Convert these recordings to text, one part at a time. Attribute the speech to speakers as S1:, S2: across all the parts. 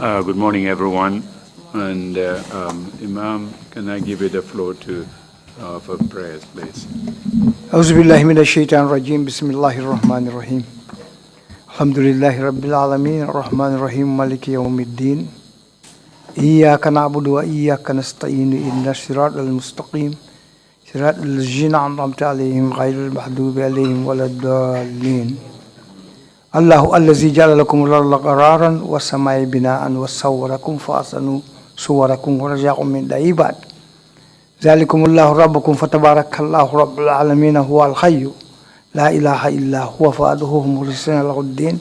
S1: Good morning, everyone. And Imam, can I give you the floor for prayers, please?
S2: أعوذ بالله من الشيطان الرجيم بسم الله الرحمن الرحيم الحمد لله رب العالمين الرحمن الرحيم مالك يوم الدين إياك نعبد وإياك نستعين إهدنا الصراط المستقيم صراط الذين أنعمت عليهم غير المغضوب عليهم ولا الضالين الله الذي جعل لكم الأرض قرارا والسماء بناء وصوركم فأحسن صوركم ورزقكم من طيبات ذلكم الله ربكم فتبارك الله رب العالمين هو الحي لا إله إلا هو فأدعوه مخلصين له الدين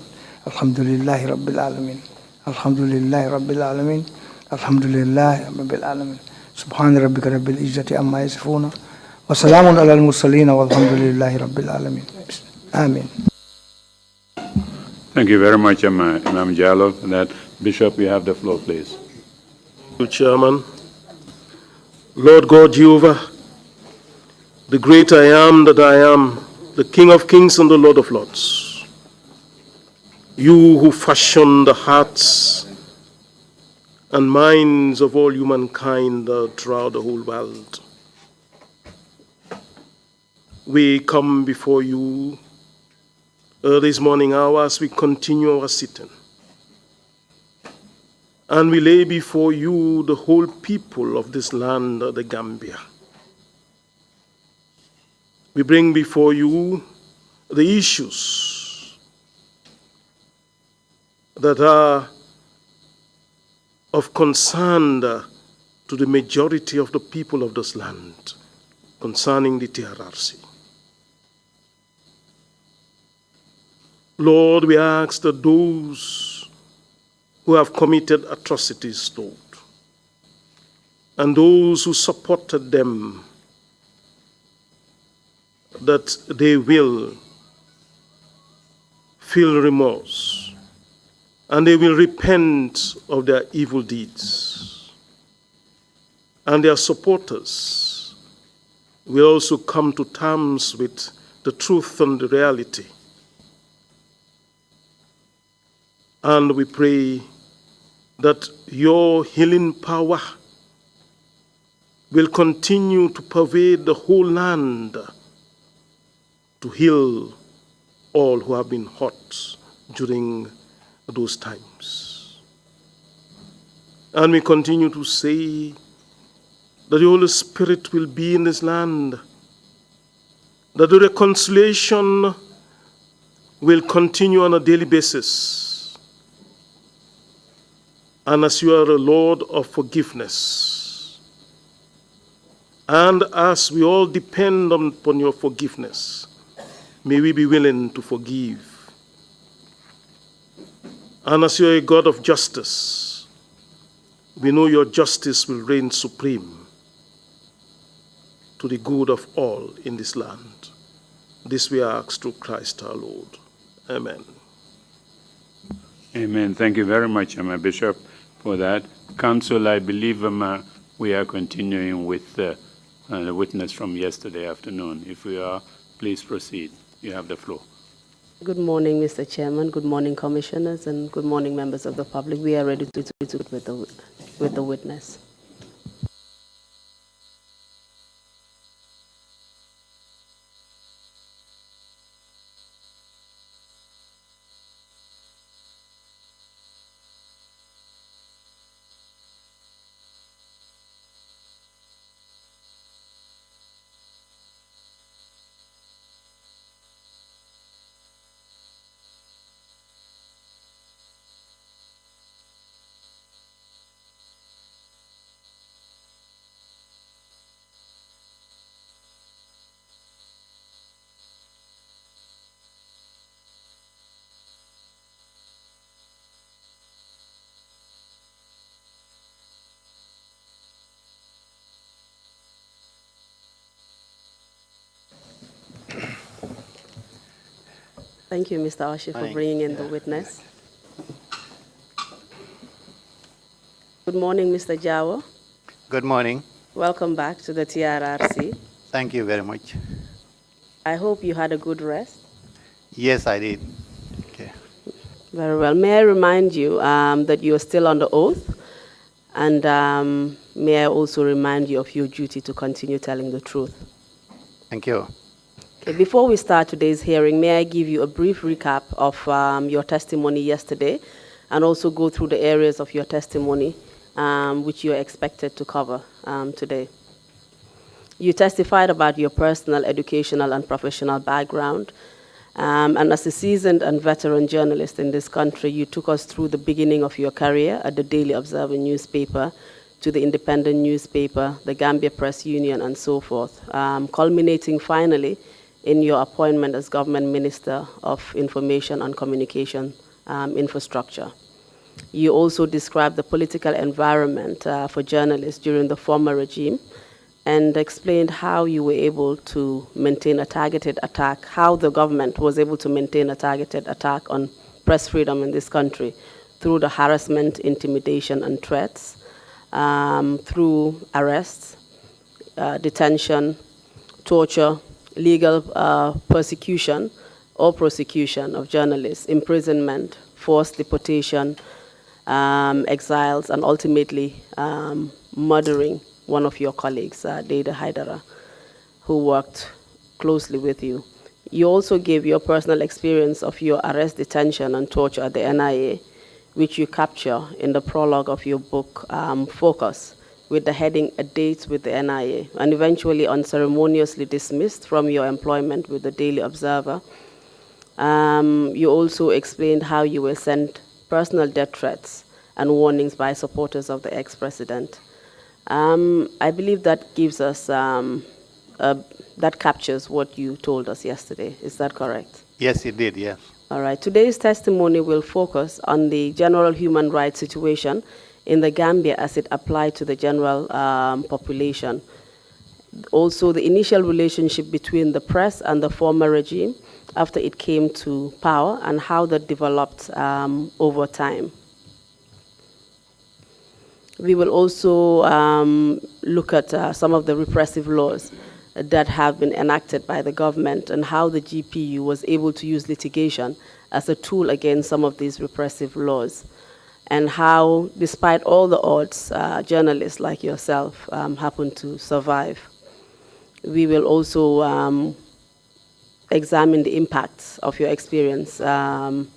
S2: الحمد لله رب العالمين الحمد لله رب العالمين الحمد لله رب العالمين سبحان ربك رب العزة عما يصفون وسلام على المرسلين والحمد لله رب العالمين آمين.
S1: Thank you very much, Imam Jallo, for that. Bishop, you have the floor, please.
S3: Thank you, Chairman. Lord God Jehovah, the great I am that I am, the King of kings and the Lord of lords, you who fashioned the hearts and minds of all humankind throughout the whole world, we come before you this morning hour as we continue our sitting. And we lay before you the whole people of this land, the Gambia. We bring before you the issues that are of concern to the majority of the people of this land concerning the TRRC. Lord, we ask that those who have committed atrocities, Lord, and those who supported them, that they will feel remorse and they will repent of their evil deeds. And their supporters will also come to terms with the truth and the reality. And we pray that your healing power will continue to pervade the whole land to heal all who have been hurt during those times. And we continue to say that the Holy Spirit will be in this land, that the reconciliation will continue on a daily basis. And as you are a Lord of forgiveness, and as we all depend upon your forgiveness, may we be willing to forgive. And as you are a God of justice, we know your justice will reign supreme to the good of all in this land. This we ask through Christ our Lord. Amen.
S1: Amen. Thank you very much, Bishop, for that. Council, I believe we are continuing with the witness from yesterday afternoon. If we are, please proceed. You have the floor.
S4: Good morning, Mr. Chairman. Good morning, commissioners, and good morning, members of the public. We are ready to with the witness. Thank you, Mr. Ashi, for bringing in the witness. Good morning, Mr. Jawo.
S5: Good morning.
S4: Welcome back to the TRRC.
S5: Thank you very much.
S4: I hope you had a good rest.
S5: Yes, I did. Okay.
S4: Very well. May I remind you that you are still under oath, and may I also remind you of your duty to continue telling the truth.
S5: Thank you.
S4: Okay, before we start today's hearing, may I give you a brief recap of your testimony yesterday, and also go through the areas of your testimony which you are expected to cover today. You testified about your personal, educational, and professional background. And as a seasoned and veteran journalist in this country, you took us through the beginning of your career at the Daily Observer newspaper, to the Independent newspaper, the Gambia Press Union, and so forth, culminating finally in your appointment as Government Minister of Information and Communication Infrastructure. You also described the political environment for journalists during the former regime, and explained how you were able to maintain a targeted attack, how the government was able to maintain a targeted attack on press freedom in this country through the harassment, intimidation, and threats, through arrests, detention, torture, legal persecution or prosecution of journalists, imprisonment, forced deportation, exiles, and ultimately murdering one of your colleagues, Dada Haidara, who worked closely with you. You also gave your personal experience of your arrest, detention, and torture at the NIA, which you capture in the prologue of your book, Focus, with the heading A Date with the NIA, and eventually unceremoniously dismissed from your employment with the Daily Observer. You also explained how you were sent personal death threats and warnings by supporters of the ex-president. I believe that gives us, that captures what you told us yesterday. Is that correct?
S5: Yes, it did, yes.
S4: All right. Today's testimony will focus on the general human rights situation in the Gambia as it applied to the general population. Also, the initial relationship between the press and the former regime after it came to power, and how that developed over time. We will also look at some of the repressive laws that have been enacted by the government, and how the GPU was able to use litigation as a tool against some of these repressive laws, and how, despite all the odds, journalists like yourself happen to survive. We will also examine the impacts of your experience on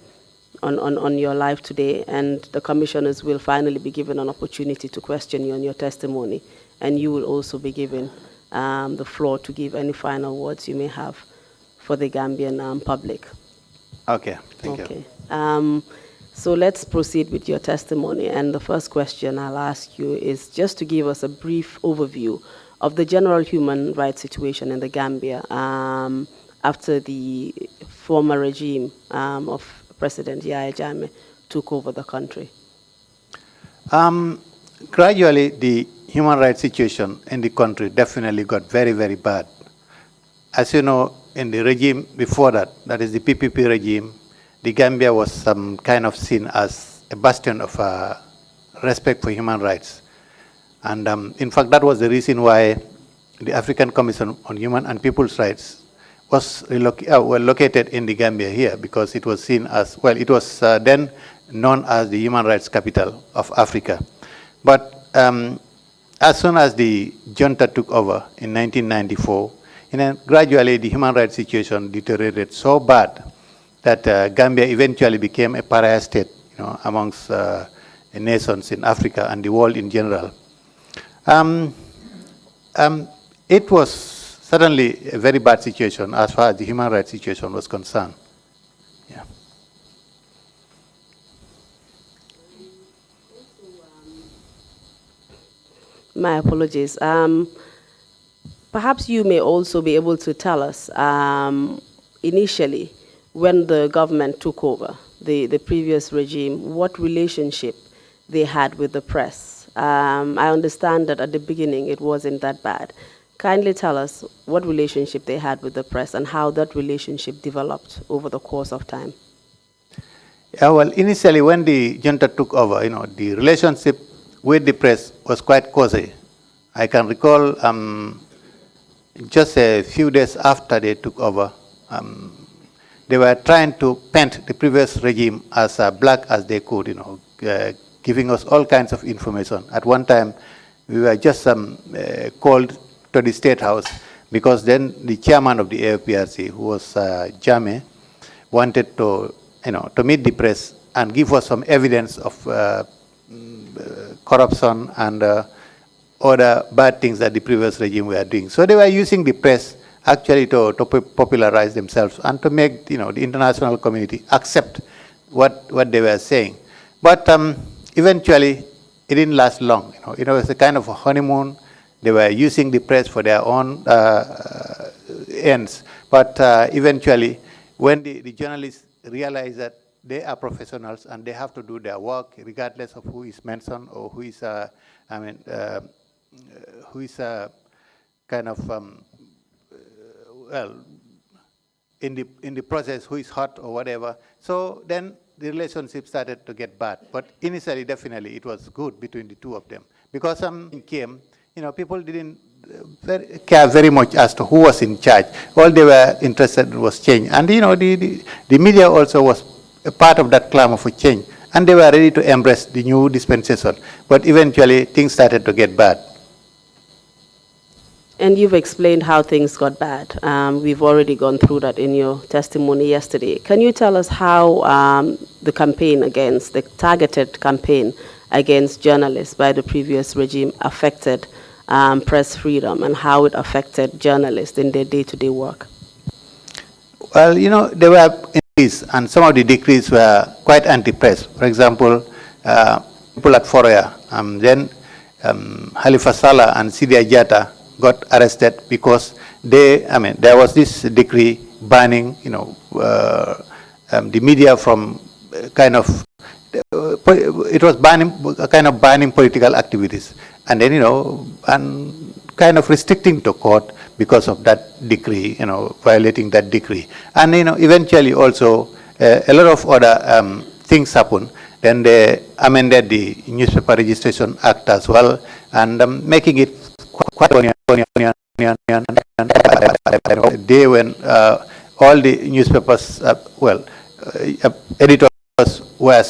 S4: your life today, and the commissioners will finally be given an opportunity to question you on your testimony, and you will also be given the floor to give any final words you may have for the Gambian public.
S5: Okay, thank you.
S4: So let's proceed with your testimony, and the first question I'll ask you is just to give us a brief overview of the general human rights situation in the Gambia after the former regime of President Yahya Jammeh took over the country.
S5: Gradually, the human rights situation in the country definitely got very, very bad. As you know, in the regime before that, that is the PPP regime, the Gambia was some kind of seen as a bastion of respect for human rights. And in fact, that was the reason why the African Commission on Human and People's Rights was located in the Gambia here, because it was seen as, well, it was then known as the human rights capital of Africa. But as soon as the junta took over in 1994, gradually the human rights situation deteriorated so bad that Gambia eventually became a pariah state, amongst nations in Africa and the world in general. It was certainly a very bad situation as far as the human rights situation was concerned. Yeah.
S4: My apologies. Perhaps you may also be able to tell us, initially, when the government took over, the previous regime, what relationship they had with the press. I understand that at the beginning it wasn't that bad. Kindly tell us what relationship they had with the press and how that relationship developed over the course of time.
S5: Yeah, well, initially when the junta took over, the relationship with the press was quite cozy. I can recall just a few days after they took over, they were trying to paint the previous regime as black as they could, giving us all kinds of information. At one time, we were just called to the State House because then the chairman of the AFPRC, who was Jame, wanted to meet the press and give us some evidence of corruption and other bad things that the previous regime were doing. So they were using the press actually to popularize themselves and to make the international community accept what they were saying. But eventually, it didn't last long. It was a kind of a honeymoon. They were using the press for their own ends. But eventually, when the journalists realized that they are professionals and they have to do their work regardless of who is mentioned or who is, who is kind of, well, in the process, who is hot or whatever. So then the relationship started to get bad. But initially, definitely, it was good between the two of them. Because came, people didn't care very much as to who was in charge. All they were interested in was change. And, the media also was a part of that clamor for change. And they were ready to embrace the new dispensation. But eventually, things started to get bad.
S4: And you've explained how things got bad. We've already gone through that in your testimony yesterday. Can you tell us how the campaign against, the targeted campaign against journalists by the previous regime affected press freedom and how it affected journalists in their day-to-day work?
S5: Well, there were decrees, and some of the decrees were quite anti-press. For example, people at Foroya, then Halifa Sallah and Sidi Ajata got arrested because there was this decree banning, the media from kind of, it was banning political activities, and then, and kind of restricting the court because of that decree, violating that decree. And, eventually also a lot of other things happened. Then they amended the Newspaper Registration Act as well, and making it quite a day when all the newspapers, editors were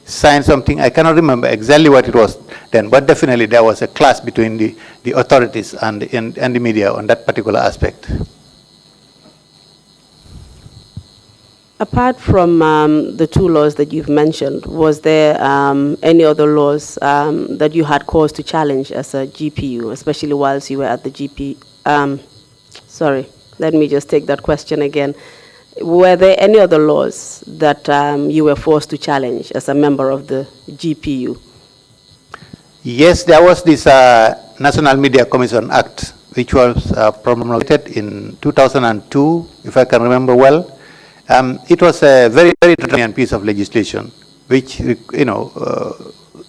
S5: signed something. I cannot remember exactly what it was then, but definitely there was a clash between the authorities and the media on that particular aspect.
S4: Apart from the two laws that you've mentioned, was there any other laws that you had cause to challenge as a GPU, especially whilst you were at the GP? Sorry, let me just take that question again. Were there any other laws that you were forced to challenge as a member of the GPU?
S5: Yes, there was this National Media Commission Act, which was promulgated in 2002, if I can remember well. It was a very, very draconian piece of legislation, which,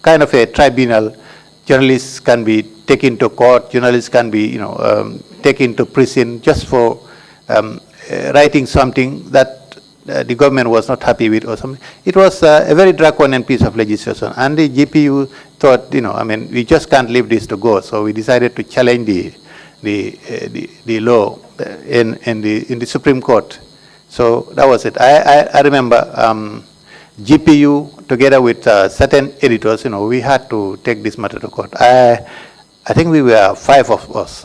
S5: kind of a tribunal. Journalists can be taken to court, journalists can be, taken to prison just for writing something that the government was not happy with or something. It was a very draconian piece of legislation. And the GPU thought, we just can't leave this to go. So we decided to challenge the law in the Supreme Court. So that was it. I remember GPU, together with certain editors, we had to take this matter to court. I think we were 5 of us.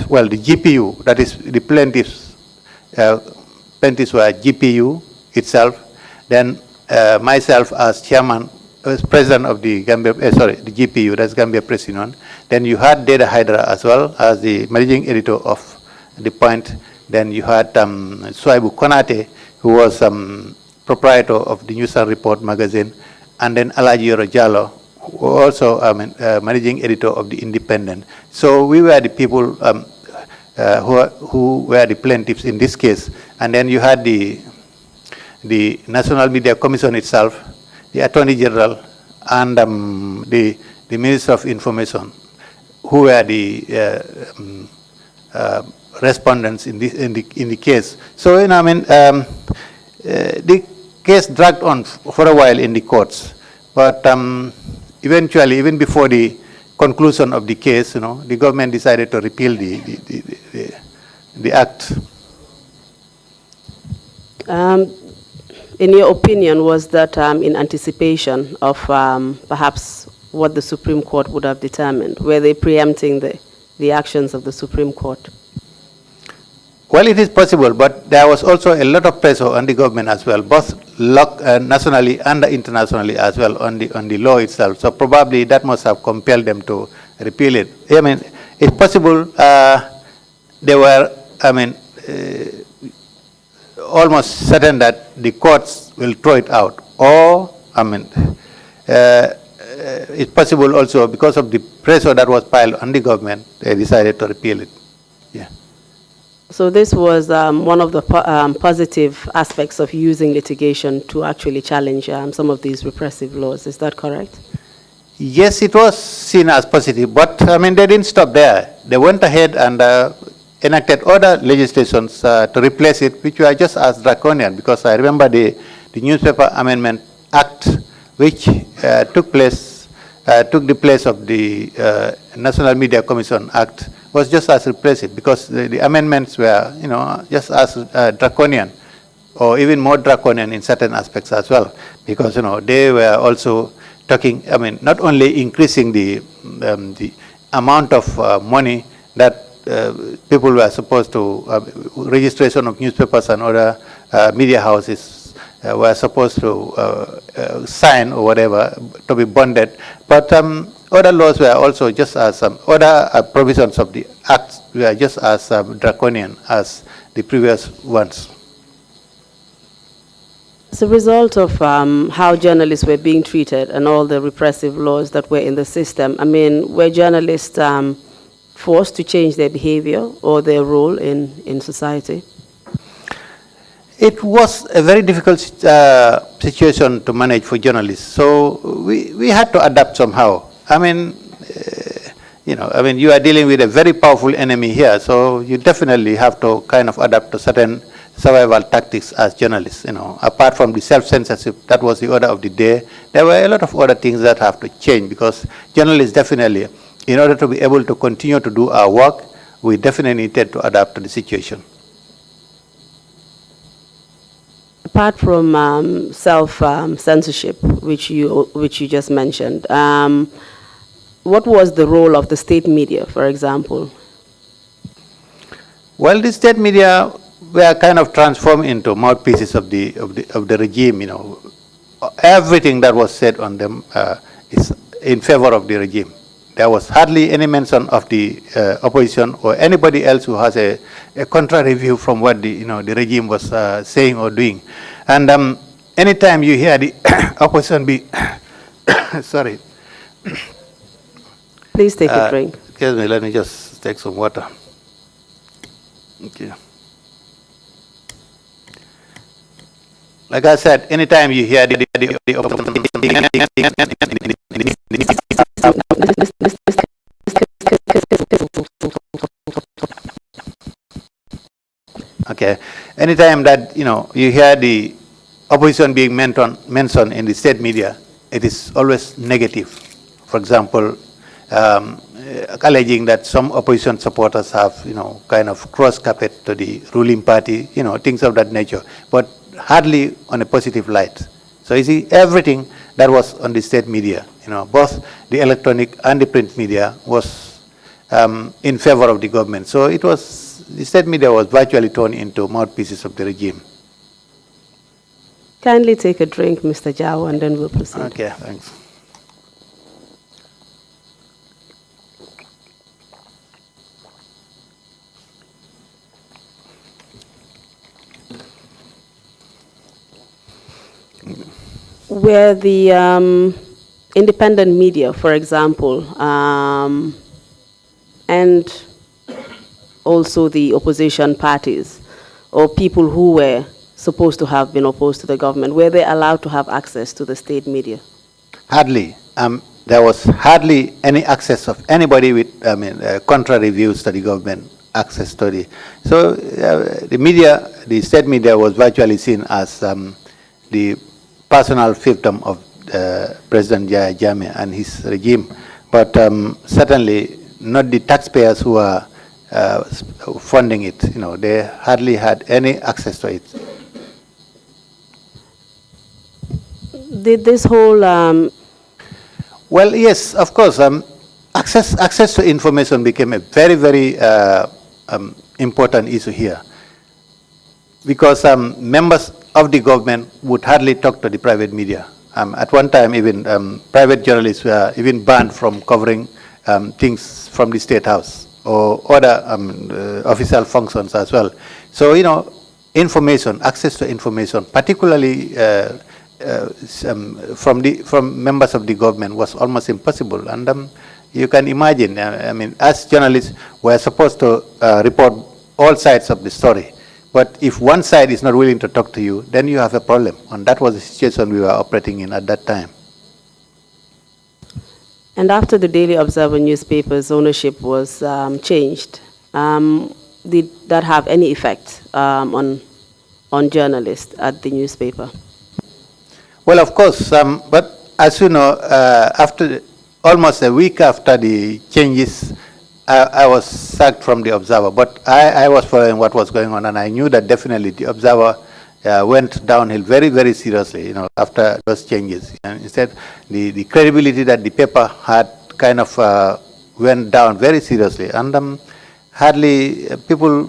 S5: Well, the GPU, that is the plaintiffs were GPU itself. Then myself as chairman, as president of the Gambia, the GPU, that's Gambia Press Union. Then you had Deda Hydra as well as the managing editor of The Point. Then you had Swaibu Konate, who was proprietor of the News and Report magazine, and then Alaji Rojalo, who also managing editor of The Independent. So we were the people who were the plaintiffs in this case. And then you had the National Media Commission itself, the Attorney General, and the Minister of Information, who were the respondents in the case. So the case dragged on for a while in the courts, but eventually, even before the conclusion of the case, the government decided to repeal the act.
S4: In your opinion, was that in anticipation of perhaps what the Supreme Court would have determined? Were they preempting the actions of the Supreme Court?
S5: Well, it is possible, but there was also a lot of pressure on the government as well, both nationally and internationally as well on the law itself. So probably that must have compelled them to repeal it. I mean, it's possible they were, almost certain that the courts will throw it out. Or, it's possible also because of the pressure that was piled on the government, they decided to repeal it. Yeah.
S4: So this was one of the positive aspects of using litigation to actually challenge some of these repressive laws. Is that correct?
S5: Yes, it was seen as positive, but they didn't stop there. They went ahead and enacted other legislations to replace it, which were just as draconian, because I remember the Newspaper Amendment Act, which took the place of the National Media Commission Act, was just as repressive, because the amendments were, just as draconian, or even more draconian in certain aspects as well, because, they were also talking, not only increasing the amount of money that people were supposed to, registration of newspapers and other media houses were supposed to sign or whatever, to be bonded. But other laws were also just as, other provisions of the Act were just as draconian as the previous ones.
S4: As a result of how journalists were being treated and all the repressive laws that were in the system, were journalists forced to change their behavior or their role in society?
S5: It was a very difficult situation to manage for journalists. So we had to adapt somehow. You are dealing with a very powerful enemy here, so you definitely have to kind of adapt to certain survival tactics as journalists. Apart from the self-censorship, that was the order of the day. There were a lot of other things that have to change, because journalists definitely, in order to be able to continue to do our work, we definitely needed to adapt to the situation.
S4: Apart from self-censorship, which you just mentioned, what was the role of the state media, for example? Well,
S5: the state media were kind of transformed into mouthpieces of the regime. Everything that was said on them is in favor of the regime. There was hardly any mention of the opposition or anybody else who has a contrary view from what the regime was saying or doing. And anytime you hear the opposition be sorry.
S4: Please take a drink.
S5: Excuse me, let me just take some water. Okay. Like I said, anytime you hear the okay, anytime that you hear the opposition being mentioned in the state media, it is always negative. For example, alleging that some opposition supporters have kind of cross carpet to the ruling party, things of that nature, but hardly on a positive light. So you see, everything that was on the state media, both the electronic and the print media, was in favor of the government. So the state media was virtually turned into mouthpieces of the regime.
S4: Kindly take a drink, Mr. Jao, and then we'll proceed.
S5: Okay, thanks.
S4: Where the independent media, for example, and also the opposition parties, or people who were supposed to have been opposed to the government, were they allowed to have access to the state media?
S5: Hardly. There was hardly any access of anybody with contrary views to the government access to the. So the media, the state media, was virtually seen as the personal fiefdom of President Yahya Jammeh and his regime, but certainly not the taxpayers who are funding it. They hardly had any access to it.
S4: Did this whole
S5: Well, yes, of course. Access to information became a very, very important issue here, because members of the government would hardly talk to the private media. At one time, even private journalists were even banned from covering things from the State House or other official functions as well. So, information, access to information, particularly from members of the government, was almost impossible. And you can imagine, as journalists, we're supposed to report all sides of the story. But if one side is not willing to talk to you, then you have a problem. And that was the situation we were operating in at that time.
S4: And after the Daily Observer newspaper's ownership was changed, did that have any effect on journalists at the newspaper?
S5: Well, of course, but as you know, after almost a week after the changes, I was sacked from the Observer. But I was following what was going on, and I knew that definitely the Observer went downhill very, very seriously, after those changes. And instead, the credibility that the paper had kind of went down very seriously. And hardly people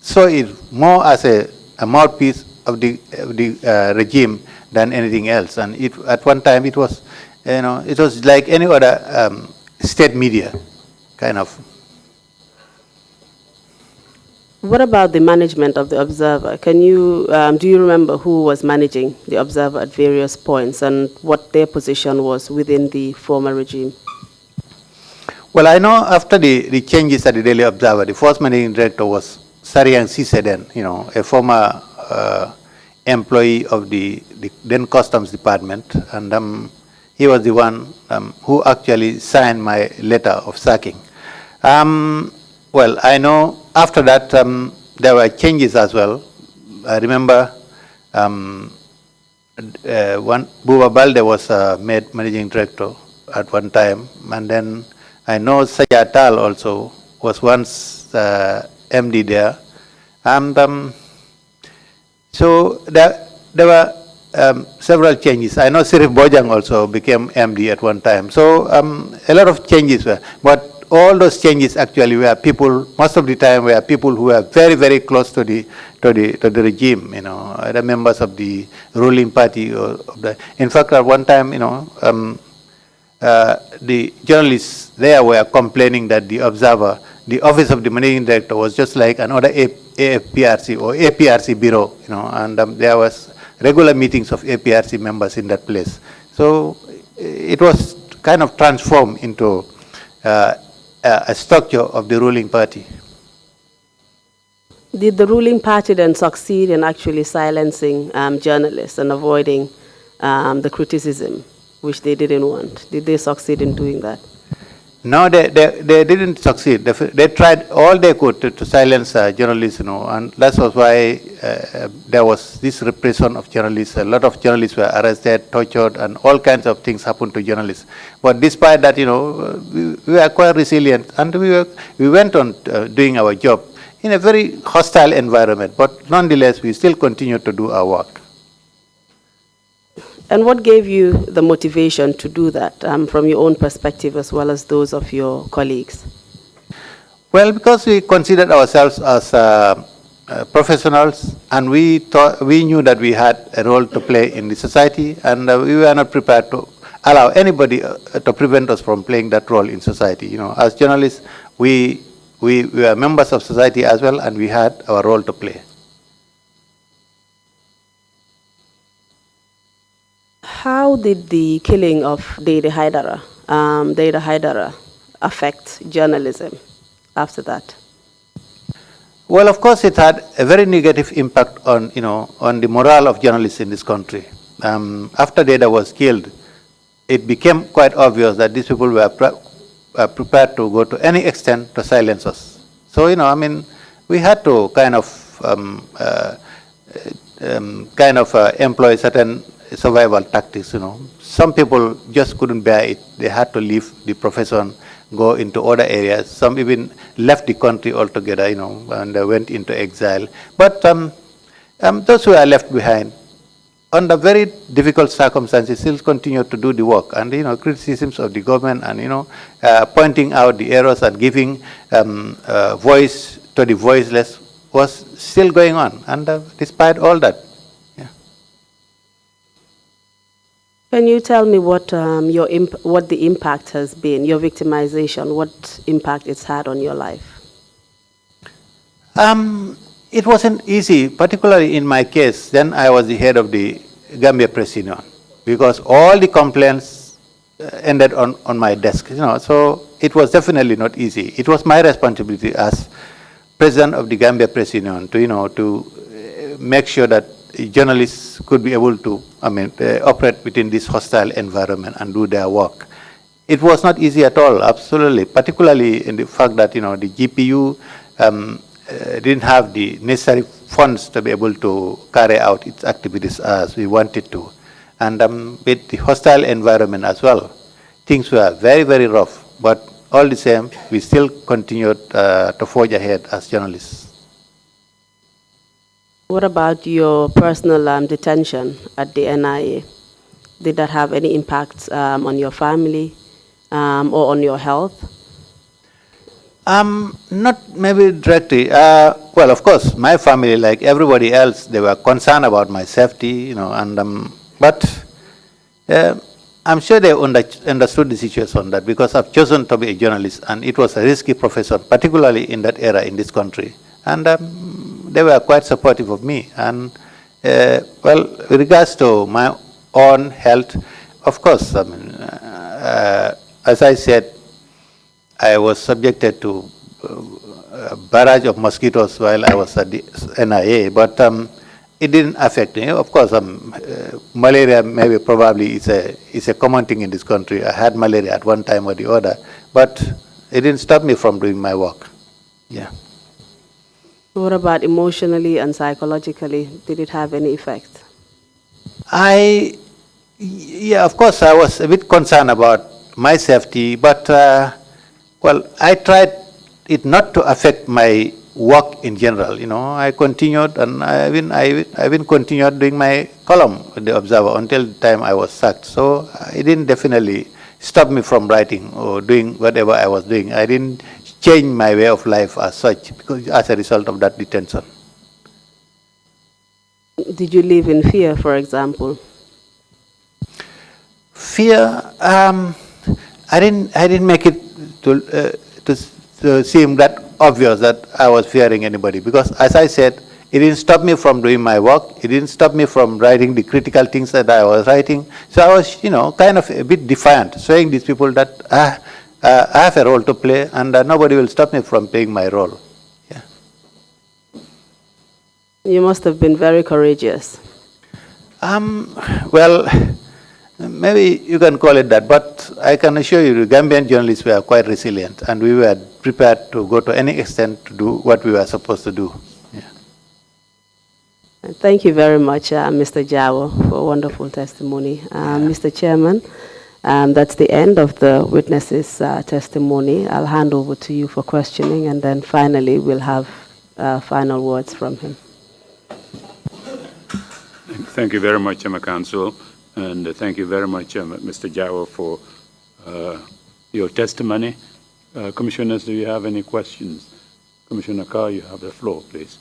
S5: saw it more as a mouthpiece of the regime than anything else. And at one time it was, it was like any other state media, kind of.
S4: What about the management of the Observer? Can you, do you remember who was managing the Observer at various points and what their position was within the former regime?
S5: Well, I know after the changes at the Daily Observer, the first managing director was Sariang Siseden, a former employee of the then Customs Department, and he was the one who actually signed my letter of sacking. Well, I know after that there were changes as well. I remember Buba Balde was made managing director at one time, and then I know Sajatal also was once MD there, and so there were several changes. I know Sirif Bojang also became MD at one time. So a lot of changes were, but all those changes actually were people, most of the time were people who were very, very close to the regime, either members of the ruling party or in fact, at one time, the journalists there were complaining that the Observer, the office of the managing director, was just like another APRC or APRC bureau, and there was regular meetings of APRC members in that place. So it was kind of transformed into a structure of the ruling party.
S4: Did the ruling party then succeed in actually silencing journalists and avoiding the criticism, which they didn't want? Did they succeed in doing that?
S5: No, they didn't succeed. They tried all they could to silence journalists, and that was why there was this repression of journalists. A lot of journalists were arrested, tortured, and all kinds of things happened to journalists. But despite that, we were quite resilient, and we went on doing our job in a very hostile environment. But nonetheless, we still continued to do our work.
S4: And what gave you the motivation to do that, from your own perspective as well as those of your colleagues?
S5: Well, because we considered ourselves as professionals, and we knew that we had a role to play in the society, and we were not prepared to allow anybody to prevent us from playing that role in society. As journalists, we were members of society as well, and we had our role to play.
S4: How did the killing of Deida Haidara affect journalism after that?
S5: Well, of course, it had a very negative impact on, on the morale of journalists in this country. After Deida was killed, it became quite obvious that these people were prepared to go to any extent to silence us. So, we had to kind of employ certain survival tactics. Some people just couldn't bear it. They had to leave the profession, go into other areas. Some even left the country altogether, and they went into exile. But those who are left behind, under very difficult circumstances, still continued to do the work. And, criticisms of the government and, pointing out the errors and giving voice to the voiceless was still going on. And despite all that, yeah.
S4: Can you tell me what what the impact has been, your victimization, what impact it's had on your life?
S5: It wasn't easy, particularly in my case. Then I was the head of the Gambia Press Union, because all the complaints ended on my desk. So it was definitely not easy. It was my responsibility as president of the Gambia Press Union to make sure that journalists could be able to operate within this hostile environment and do their work. It was not easy at all, absolutely, particularly in the fact that the GPU didn't have the necessary funds to be able to carry out its activities as we wanted to. And with the hostile environment as well, things were very, very rough. But all the same, we still continued to forge ahead as journalists.
S4: What about your personal detention at the NIA? Did that have any impact on your family or on your health?
S5: Not maybe directly. Well, of course, my family, like everybody else, they were concerned about my safety, but I'm sure they understood the situation that because I've chosen to be a journalist and it was a risky profession, particularly in that era in this country. And they were quite supportive of me. And well, with regards to my own health, of course, as I said, I was subjected to a barrage of mosquitoes while I was at the NIA, but it didn't affect me. Of course, malaria maybe probably is a common thing in this country. I had malaria at one time or the other, but it didn't stop me from doing my work. Yeah.
S4: What about emotionally and psychologically? Did it have any effect?
S5: Yeah, of course, I was a bit concerned about my safety, but well, I tried it not to affect my work in general. I continued, and I've been continued doing my column with the Observer until the time I was sacked. So it didn't definitely stop me from writing or doing whatever I was doing. I didn't change my way of life as such because as a result of that detention.
S4: Did you live in fear, for example?
S5: Fear. I didn't make it to seem that obvious that I was fearing anybody, because as I said, it didn't stop me from doing my work. It didn't stop me from writing the critical things that I was writing. So I was, kind of a bit defiant, showing these people that I have a role to play and nobody will stop me from playing my role. Yeah.
S4: You must have been very courageous.
S5: Well, maybe you can call it that, but I can assure you the Gambian journalists were quite resilient and we were prepared to go to any extent to do what we were supposed to do. Yeah.
S4: Thank you very much, Mr. Jawo, for a wonderful testimony. Mr. Chairman, that's the end of the witness's testimony. I'll hand over to you for questioning, and then finally we'll have final words from him.
S1: Thank you very much, Council. And thank you very much, Mr. Jawo, for your testimony. Commissioners, do you have any questions? Commissioner Carr, you have the floor, please.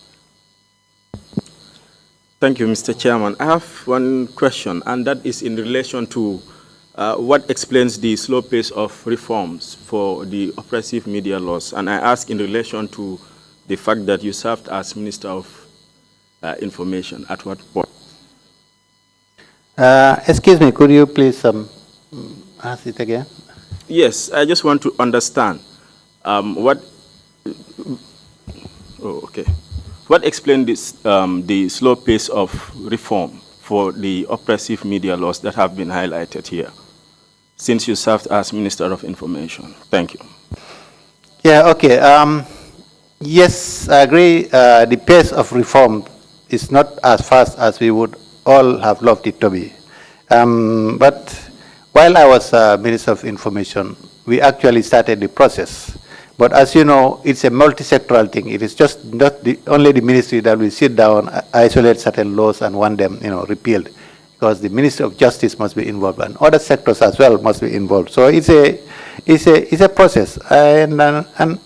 S6: Thank you, Mr. Chairman. I have one question, and that is in relation to what explains the slow pace of reforms for the oppressive media laws. And I ask in relation to the fact that you served as Minister of Information. At what point?
S5: Excuse me, could you please ask it again?
S6: Yes, I just want to understand what explains this, the slow pace of reform for the oppressive media laws that have been highlighted here, since you served as Minister of Information? Thank you.
S5: Yeah, okay. Yes, I agree. The pace of reform is not as fast as we would all have loved it to be. But while I was Minister of Information, we actually started the process. But as you know, it's a multi-sectoral thing. It is just not only the ministry that will sit down, isolate certain laws and want them, repealed. because the Ministry of Justice must be involved, and other sectors as well must be involved. So it's a process, and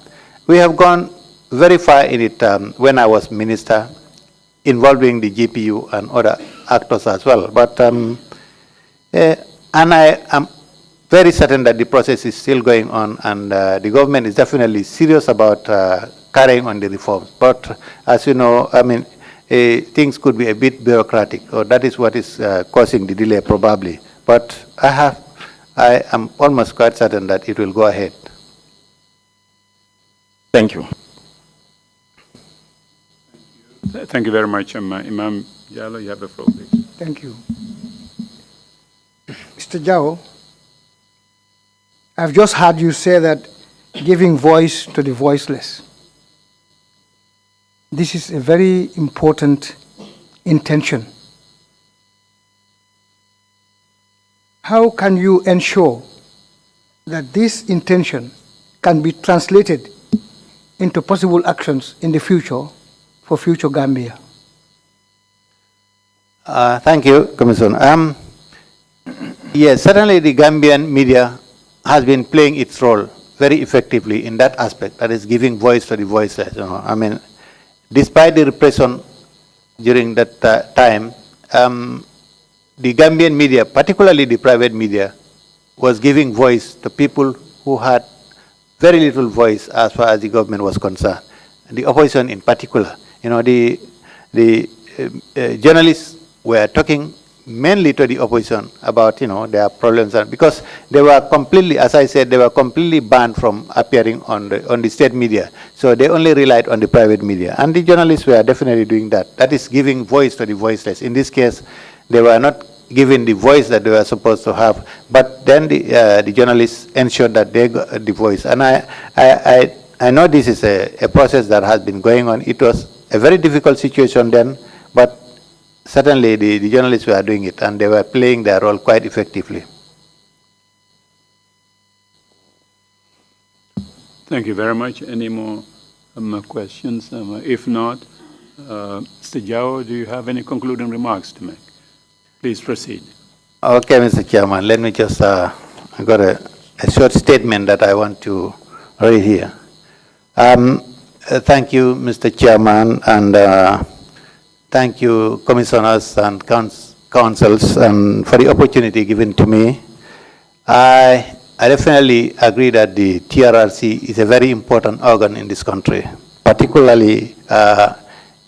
S5: we have gone very far in it when I was minister, involving the GPU and other actors as well. But and I am very certain that the process is still going on, and the government is definitely serious about carrying on the reforms. But as you know, I mean, things could be a bit bureaucratic, or that is what is causing the delay probably. But I am almost quite certain that it will go ahead.
S6: Thank you.
S1: Thank you very much. Imam Jallo, you have the floor, please.
S2: Thank you. Mr. Jao, I've just heard you say that giving voice to the voiceless. This is a very important intention. How can you ensure that this intention can be translated into possible actions in the future for future Gambia?
S5: Thank you, Commissioner. Yes, certainly the Gambian media has been playing its role very effectively in that aspect, that is giving voice to the voiceless. You know, I mean, despite the repression during that time, the Gambian media, particularly the private media, was giving voice to people who had very little voice as far as the government was concerned, and the opposition in particular. You know, the journalists were talking mainly to the opposition about, you know, their problems, and because they were completely, as I said, they were completely banned from appearing on the state media. So they only relied on the private media, and the journalists were definitely doing that. That is giving voice to the voiceless. In this case, they were not given the voice that they were supposed to have, but then the journalists ensured that they got the voice. And I know this is a process that has been going on. It was a very difficult situation then, but certainly the journalists were doing it, and they were playing their role quite effectively.
S1: Thank you very much. Any more questions? If not, Mr. Jao, do you have any concluding remarks to make? Please proceed.
S5: Okay, Mr. Chairman, let me just, I got a short statement that I want to read here. Thank you, Mr. Chairman, and thank you, commissioners and councils, for the opportunity given to me. I definitely agree that the TRRC is a very important organ in this country, particularly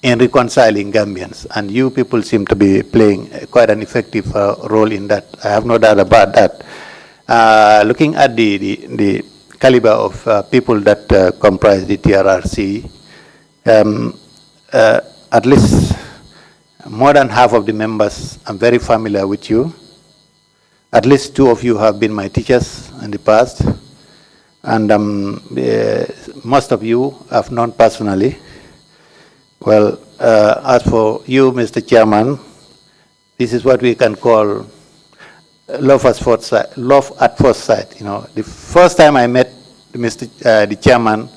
S5: in reconciling Gambians, and you people seem to be playing quite an effective role in that. I have no doubt about that. Looking at the caliber of people that comprise the TRRC, at least more than half of the members, I'm very familiar with you. At least 2 of you have been my teachers in the past, and most of you I've known personally. Well, as for you, Mr. Chairman, this is what we can call love at first sight. You know, the first time I met the chairman,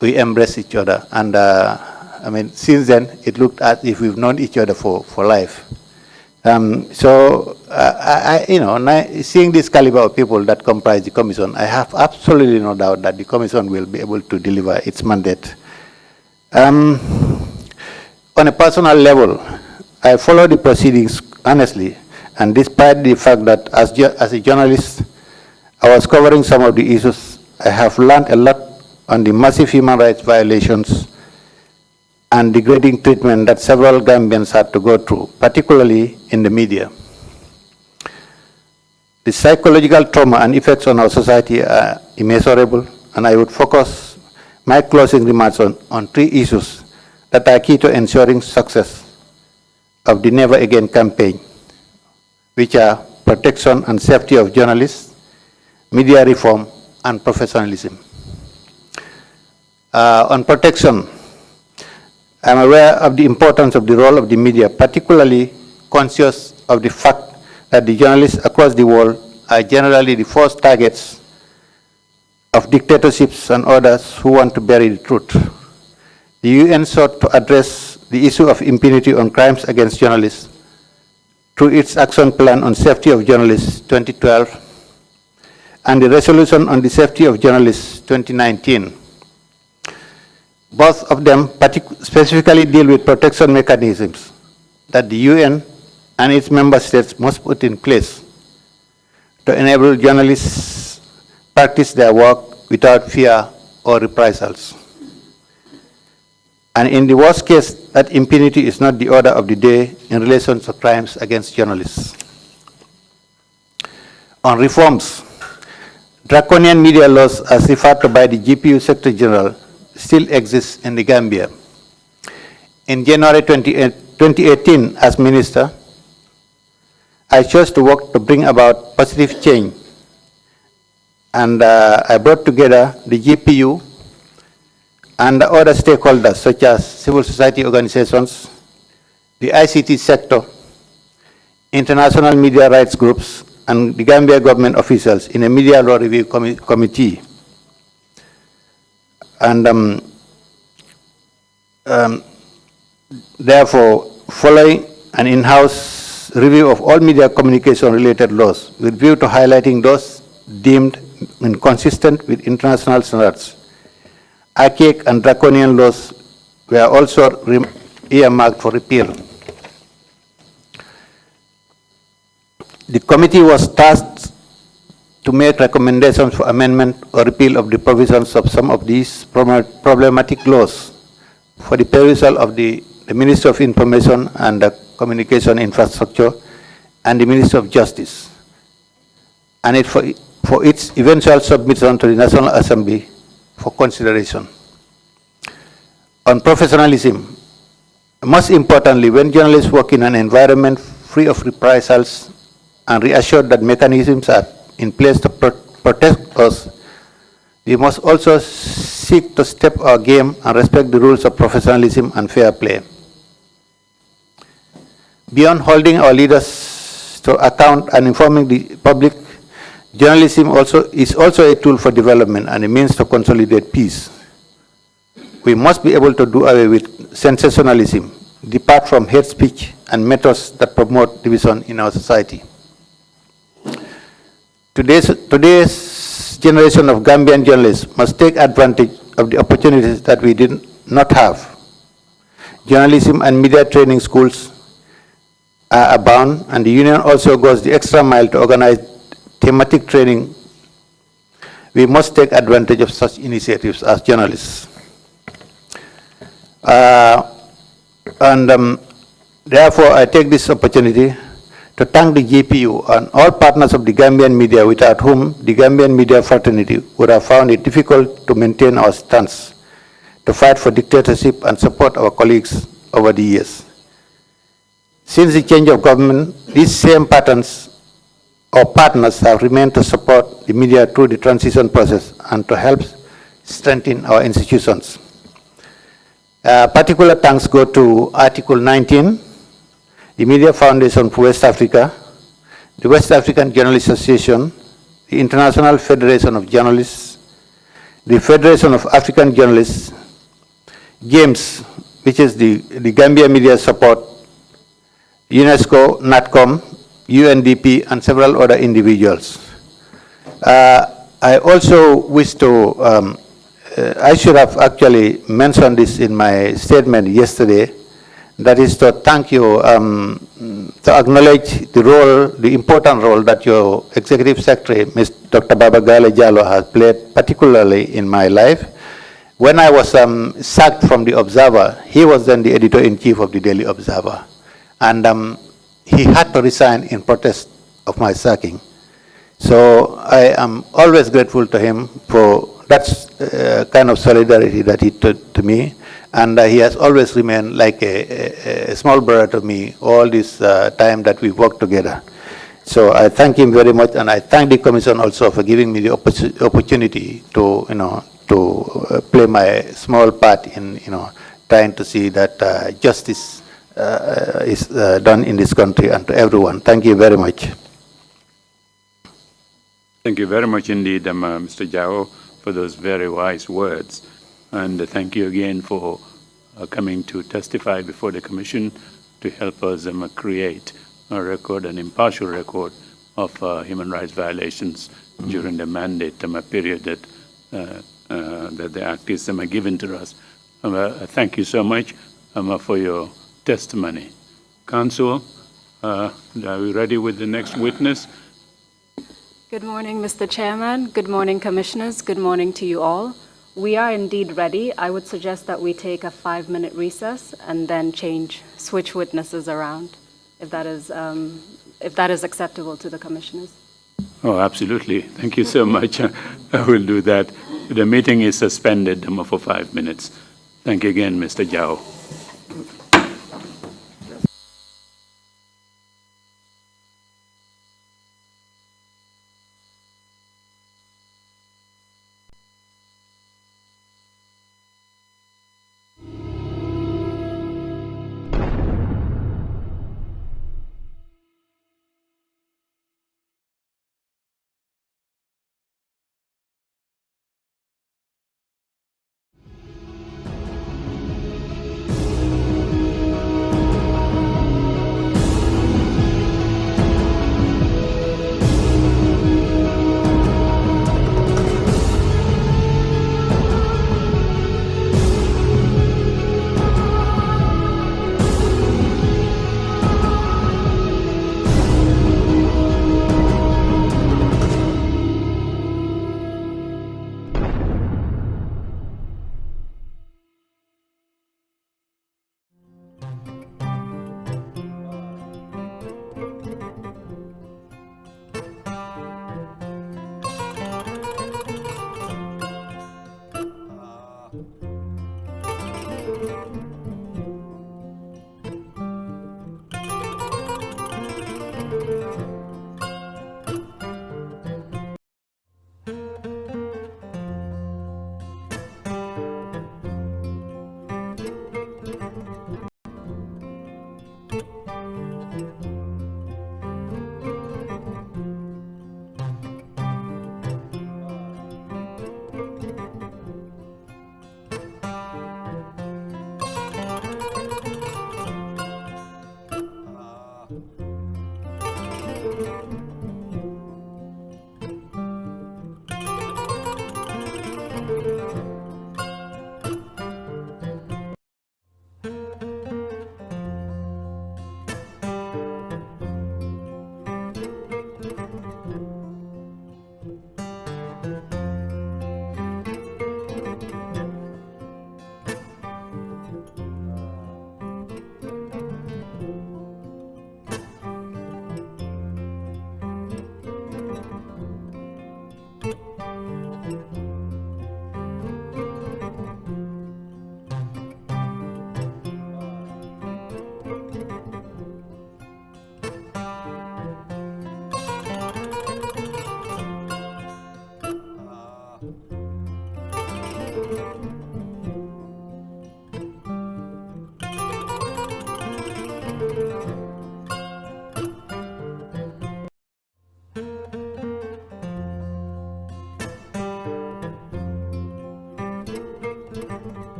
S5: we embraced each other, and I mean, since then it looked as if we've known each other for life. So, you know, seeing this caliber of people that comprise the commission, I have absolutely no doubt that the commission will be able to deliver its mandate. On a personal level, I follow the proceedings honestly, and despite the fact that as a journalist, I was covering some of the issues, I have learned a lot on the massive human rights violations and degrading treatment that several Gambians had to go through, particularly in the media. The psychological trauma and effects on our society are immeasurable, and I would focus my closing remarks on 3 issues that are key to ensuring success of the Never Again campaign, which are protection and safety of journalists, media reform, and professionalism. On protection, I'm aware of the importance of the role of the media, particularly conscious of the fact that the journalists across the world are generally the first targets of dictatorships and others who want to bury the truth. The UN sought to address the issue of impunity on crimes against journalists through its action plan on safety of journalists 2012 and the resolution on the safety of journalists 2019. Both of them specifically deal with protection mechanisms that the UN and its member states must put in place to enable journalists practice their work without fear or reprisals. And in the worst case, that impunity is not the order of the day in relation to crimes against journalists. On reforms, draconian media laws as referred to by the GPU Secretary General still exist in the Gambia. In January 2018, as Minister, I chose to work to bring about positive change, and I brought together the GPU and other stakeholders such as civil society organizations, the ICT sector, international media rights groups, and the Gambia government officials in a media law review committee. And therefore, following an in-house review of all media communication related laws with view to highlighting those deemed inconsistent with international standards, archaic and draconian laws were also earmarked for repeal. The committee was tasked to make recommendations for amendment or repeal of the provisions of some of these problematic laws for the perusal of the Ministry of Information and Communication Infrastructure and the Ministry of Justice, and for its eventual submission to the National Assembly for consideration. On professionalism, most importantly, when journalists work in an environment free of reprisals and reassured that mechanisms are in place to protect us, we must also seek to step our game and respect the rules of professionalism and fair play. Beyond holding our leaders to account and informing the public, journalism is also a tool for development and a means to consolidate peace. We must be able to do away with sensationalism, depart from hate speech and methods that promote division in our society. Today's generation of Gambian journalists must take advantage of the opportunities that we did not have. Journalism and media training schools are abound, and the union also goes the extra mile to organize thematic training. We must take advantage of such initiatives as journalists. Therefore, I take this opportunity to thank the GPU and all partners of the Gambian media, without whom the Gambian media fraternity would have found it difficult to maintain our stance, to fight for dictatorship and support our colleagues over the years. Since the change of government, these same patterns or partners have remained to support the media through the transition process and to help strengthen our institutions. Particular thanks go to Article 19, the Media Foundation for West Africa, the West African Journalists Association, the International Federation of Journalists, the Federation of African Journalists, GAMES, which is the Gambia Media Support, UNESCO, NATCOM, UNDP, and several other individuals. I also wish to, I should have actually mentioned this in my statement yesterday, that is to thank you, to acknowledge the role, the important role that your Executive Secretary, Ms. Dr. Baba Gale Jallow, has played, particularly in my life. When I was sacked from the Observer, he was then the Editor-in-Chief of the Daily Observer. And he had to resign in protest of my sacking. So I am always grateful to him for that kind of solidarity that he took to me. And he has always remained like a small brother to me all this time that we worked together. So I thank him very much, and I thank the Commission also for giving me the opportunity to, to play my small part in, trying to see that justice is done in this country and to everyone. Thank you very much.
S1: Thank you very much indeed, Mr. Jao, for those very wise words. And thank you again for coming to testify before the Commission to help us create record, an impartial record of human rights violations during the mandate period that the Act is given to us. Thank you so much for your testimony. Counsel, are we ready with the next witness?
S7: Good morning, Mr. Chairman. Good morning, Commissioners. Good morning to you all. We are indeed ready. I would suggest that we take a 5-minute recess and then switch witnesses around, if that is acceptable to the Commissioners.
S1: Oh, absolutely. Thank you so much. I will do that. The meeting is suspended for 5 minutes. Thank you again, Mr. Jao.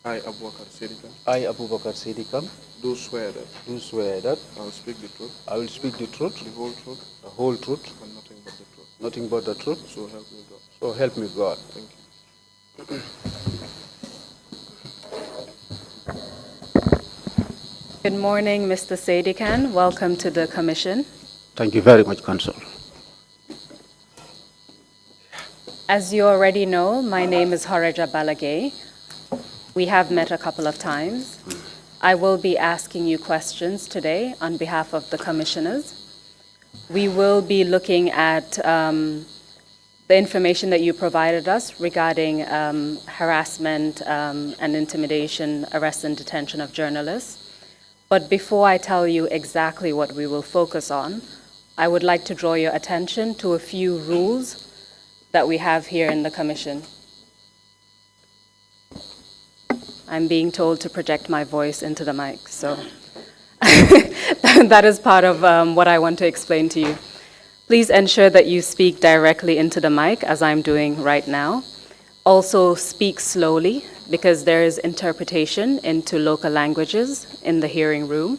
S6: I, Abubakar Sidikam,
S8: I, Abubakar Sidikam,
S6: do swear that
S8: do swear that
S6: I will speak the truth,
S8: I will speak the truth,
S6: the whole truth,
S8: the whole truth,
S6: and nothing but the truth.
S8: nothing but the truth.
S6: So help me God.
S8: So help me God.
S6: Thank you.
S7: Good morning, Mr. Sadikan. Welcome to the Commission.
S8: Thank you very much, Counsel.
S7: As you already know, my name is Horeja Balagay. We have met a couple of times. I will be asking you questions today on behalf of the commissioners. We will be looking at the information that you provided us regarding harassment and intimidation, arrest and detention of journalists. But before I tell you exactly what we will focus on, I would like to draw your attention to a few rules that we have here in the Commission. I'm being told to project my voice into the mic, so that is part of what I want to explain to you. Please ensure that you speak directly into the mic, as I'm doing right now. Also speak slowly, because there is interpretation into local languages in the hearing room.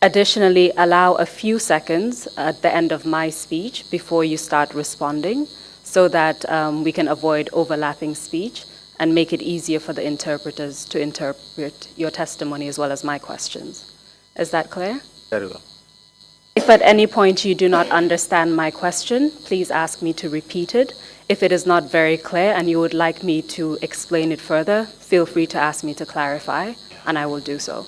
S7: Additionally, allow a few seconds at the end of my speech before you start responding, so that we can avoid overlapping speech and make it easier for the interpreters to interpret your testimony as well as my questions. Is that clear?
S8: Very well.
S7: If at any point you do not understand my question, please ask me to repeat it. If it is not very clear and you would like me to explain it further, feel free to ask me to clarify, and I will do so.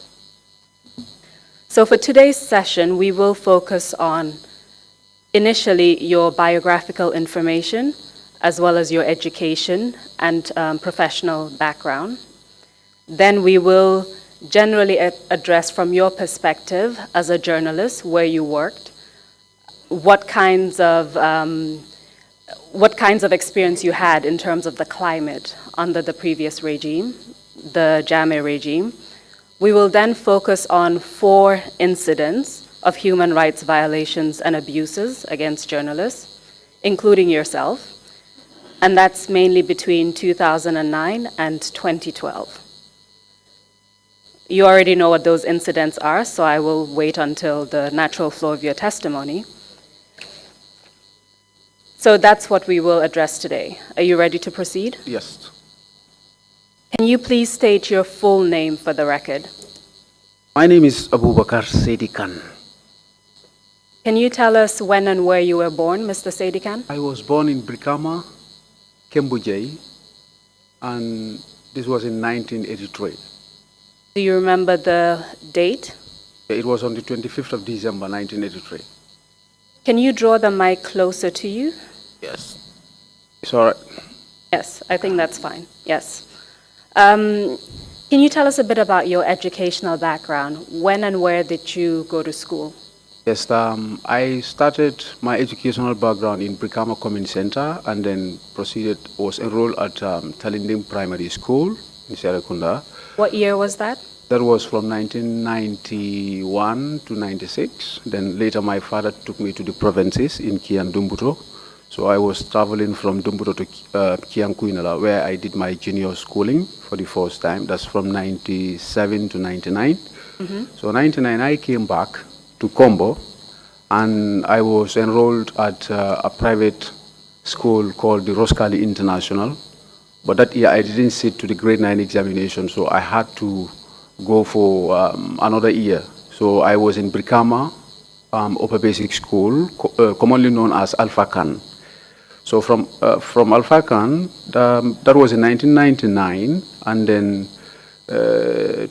S7: So for today's session, we will focus on initially your biographical information, as well as your education and professional background. Then we will generally address from your perspective as a journalist where you worked, what kinds of experience you had in terms of the climate under the previous regime, the Jammeh regime. We will then focus on 4 incidents of human rights violations and abuses against journalists, including yourself, and that's mainly between 2009 and 2012. You already know what those incidents are, so I will wait until the natural flow of your testimony. So that's what we will address today. Are you ready to proceed?
S8: Yes.
S7: Can you please state your full name for the record?
S8: My name is Abubakar Sedikan.
S7: Can you tell us when and where you were born, Mr. Sedikan?
S8: I was born in Brikama, Kembujay, and this was in 1983.
S7: Do you remember the date?
S8: It was on the 25th of December, 1983.
S7: Can you draw the mic closer to you?
S8: Yes. It's all right.
S7: Yes, I think that's fine. Yes. Can you tell us a bit about your educational background? When and where did you go to school?
S8: Yes, I started my educational background in Brikama Community Center and then was enrolled at Talindim Primary School in Serekunda.
S7: What year was that?
S8: That was from 1991 to 96. Then later my father took me to the provinces in Kian Dumbuto. So I was traveling from Dumbuto to Kian Kuinala, where I did my junior schooling for the first time. That's from 97 to 99. So 99 I came back to Kombo, and I was enrolled at a private school called the Roskali International. But that year I didn't sit to the grade 9 examination, so I had to go for another year. So I was in Brikama Upper Basic School, commonly known as Alpha Khan. So from Alpha Khan, that was in 1999, and then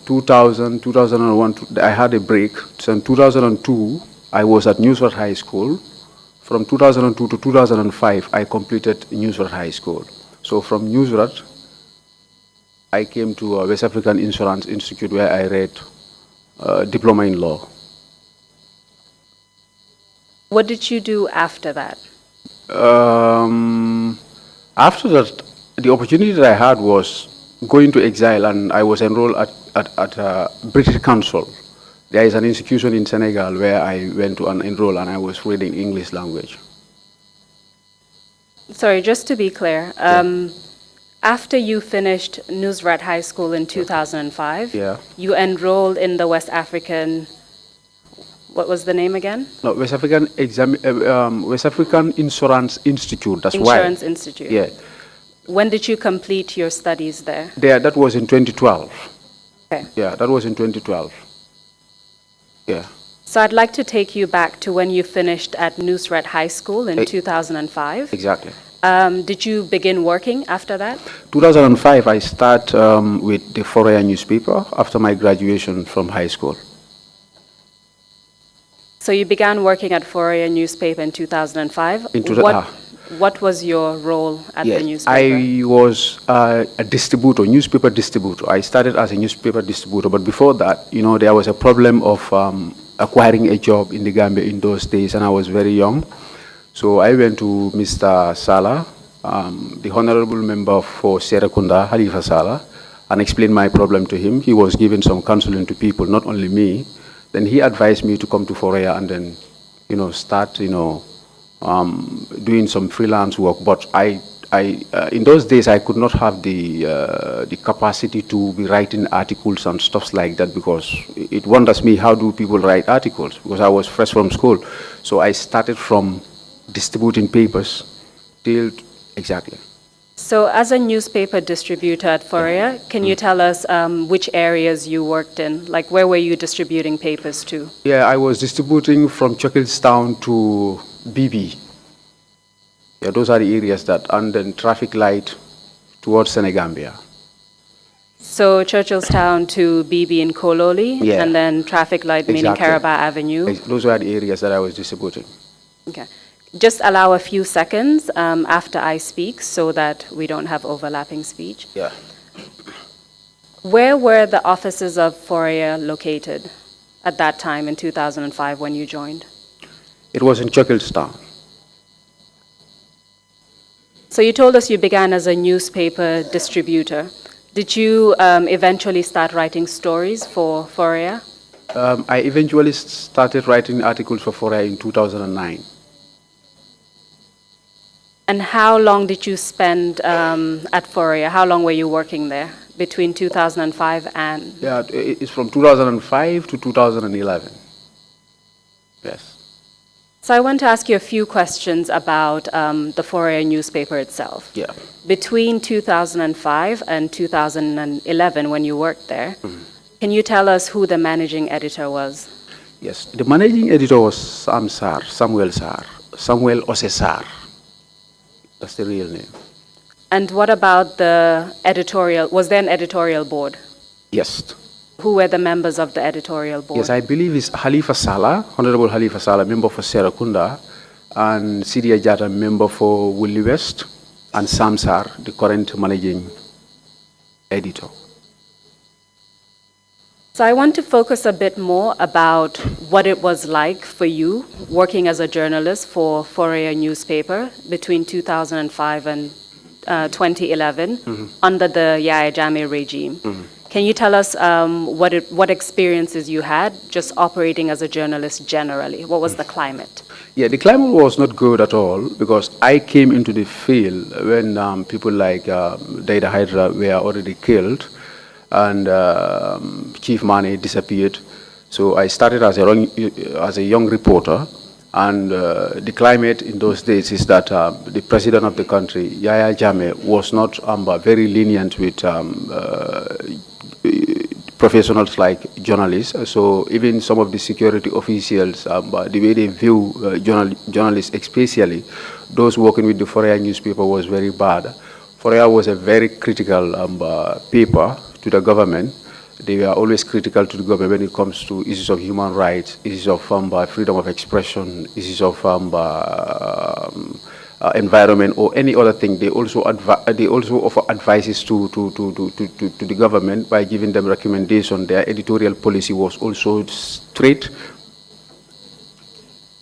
S8: 2000, 2001, I had a break. So in 2002, I was at Newsworth High School. From 2002 to 2005, I completed Newsworth High School. So from Newsworth, I came to West African Insurance Institute, where I read diploma in law.
S7: What did you do after that?
S8: After that, the opportunity that I had was going to exile, and I was enrolled at British Council. There is an institution in Senegal where I went to enroll, and I was reading English language.
S7: Sorry, just to be clear, after you finished Nusrat High School in 2005, you enrolled in the West African, what was the name again?
S8: No, West African Insurance Institute, that's why.
S7: Insurance Institute.
S8: Yeah.
S7: When did you complete your studies there?
S8: That was in 2012.
S7: Okay.
S8: Yeah, that was in 2012. Yeah.
S7: So I'd like to take you back to when you finished at Nusrat High School in 2005.
S8: Exactly.
S7: Did you begin working after that?
S8: 2005, I started with the Fourier newspaper after my graduation from high school.
S7: So you began working at Fourier newspaper in 2005. What was your role at the newspaper?
S8: I was a distributor, newspaper distributor. I started as a newspaper distributor, but before that, there was a problem of acquiring a job in the Gambia in those days, and I was very young. So I went to Mr. Sala, the honorable member for Serekunda, Halifa Sala, and explained my problem to him. He was giving some counseling to people, not only me. Then he advised me to come to Fourier and then, start, doing some freelance work. But in those days, I could not have the capacity to be writing articles and stuff like that, because it wonders me, how do people write articles? Because I was fresh from school. So I started from distributing papers till exactly.
S7: So as a newspaper distributor at Fourier, can you tell us which areas you worked in? Like, where were you distributing papers to?
S8: Yeah, I was distributing from Churchillstown to BB. Yeah, those are the areas and then traffic light towards Senegambia.
S7: So Churchillstown to BB in Kololi, and then traffic light, meaning Caraba Avenue.
S8: Those were the areas that I was distributing.
S7: Okay. Just allow a few seconds after I speak so that we don't have overlapping speech.
S8: Yeah.
S7: Where were the offices of Fourier located at that time in 2005 when you joined?
S8: It was in Churchillstown.
S7: So you told us you began as a newspaper distributor. Did you eventually start writing stories for Fourier?
S8: I eventually started writing articles for Foria in 2009.
S7: And how long did you spend at Foria? How long were you working there between 2005 and?
S8: Yeah, it's from 2005 to 2011. Yes.
S7: So I want to ask you a few questions about the Foria newspaper itself.
S8: Yeah.
S7: Between 2005 and 2011, when you worked there, can you tell us who the managing editor was?
S8: Yes, the managing editor was Samuel Osesar. That's the real name.
S7: And what about the editorial? Was there an editorial board?
S8: Yes.
S7: Who were the members of the editorial board?
S8: Yes, I believe it's Halifa Saleh, Honorable Halifa Saleh, member for Serakunda, and Sidia Jata, member for Willie West, and Samsar, the current managing editor.
S7: So I want to focus a bit more about what it was like for you working as a journalist for Foria newspaper between 2005 and 2011 under the Yahya Jammeh regime. Can you tell us what experiences you had just operating as a journalist generally? What was the climate?
S8: Yeah, the climate was not good at all because I came into the field when people like Daida Hydra were already killed and Chief Mane disappeared. So I started as a young reporter, and the climate in those days is that the president of the country, Yahya Jammeh, was not very lenient with professionals like journalists. So even some of the security officials, the way they view journalists, especially those working with the Foria newspaper, was very bad. Foria was a very critical paper to the government. They were always critical to the government when it comes to issues of human rights, issues of freedom of expression, issues of environment, or any other thing. They also offer advices to the government by giving them recommendations. Their editorial policy was also straight.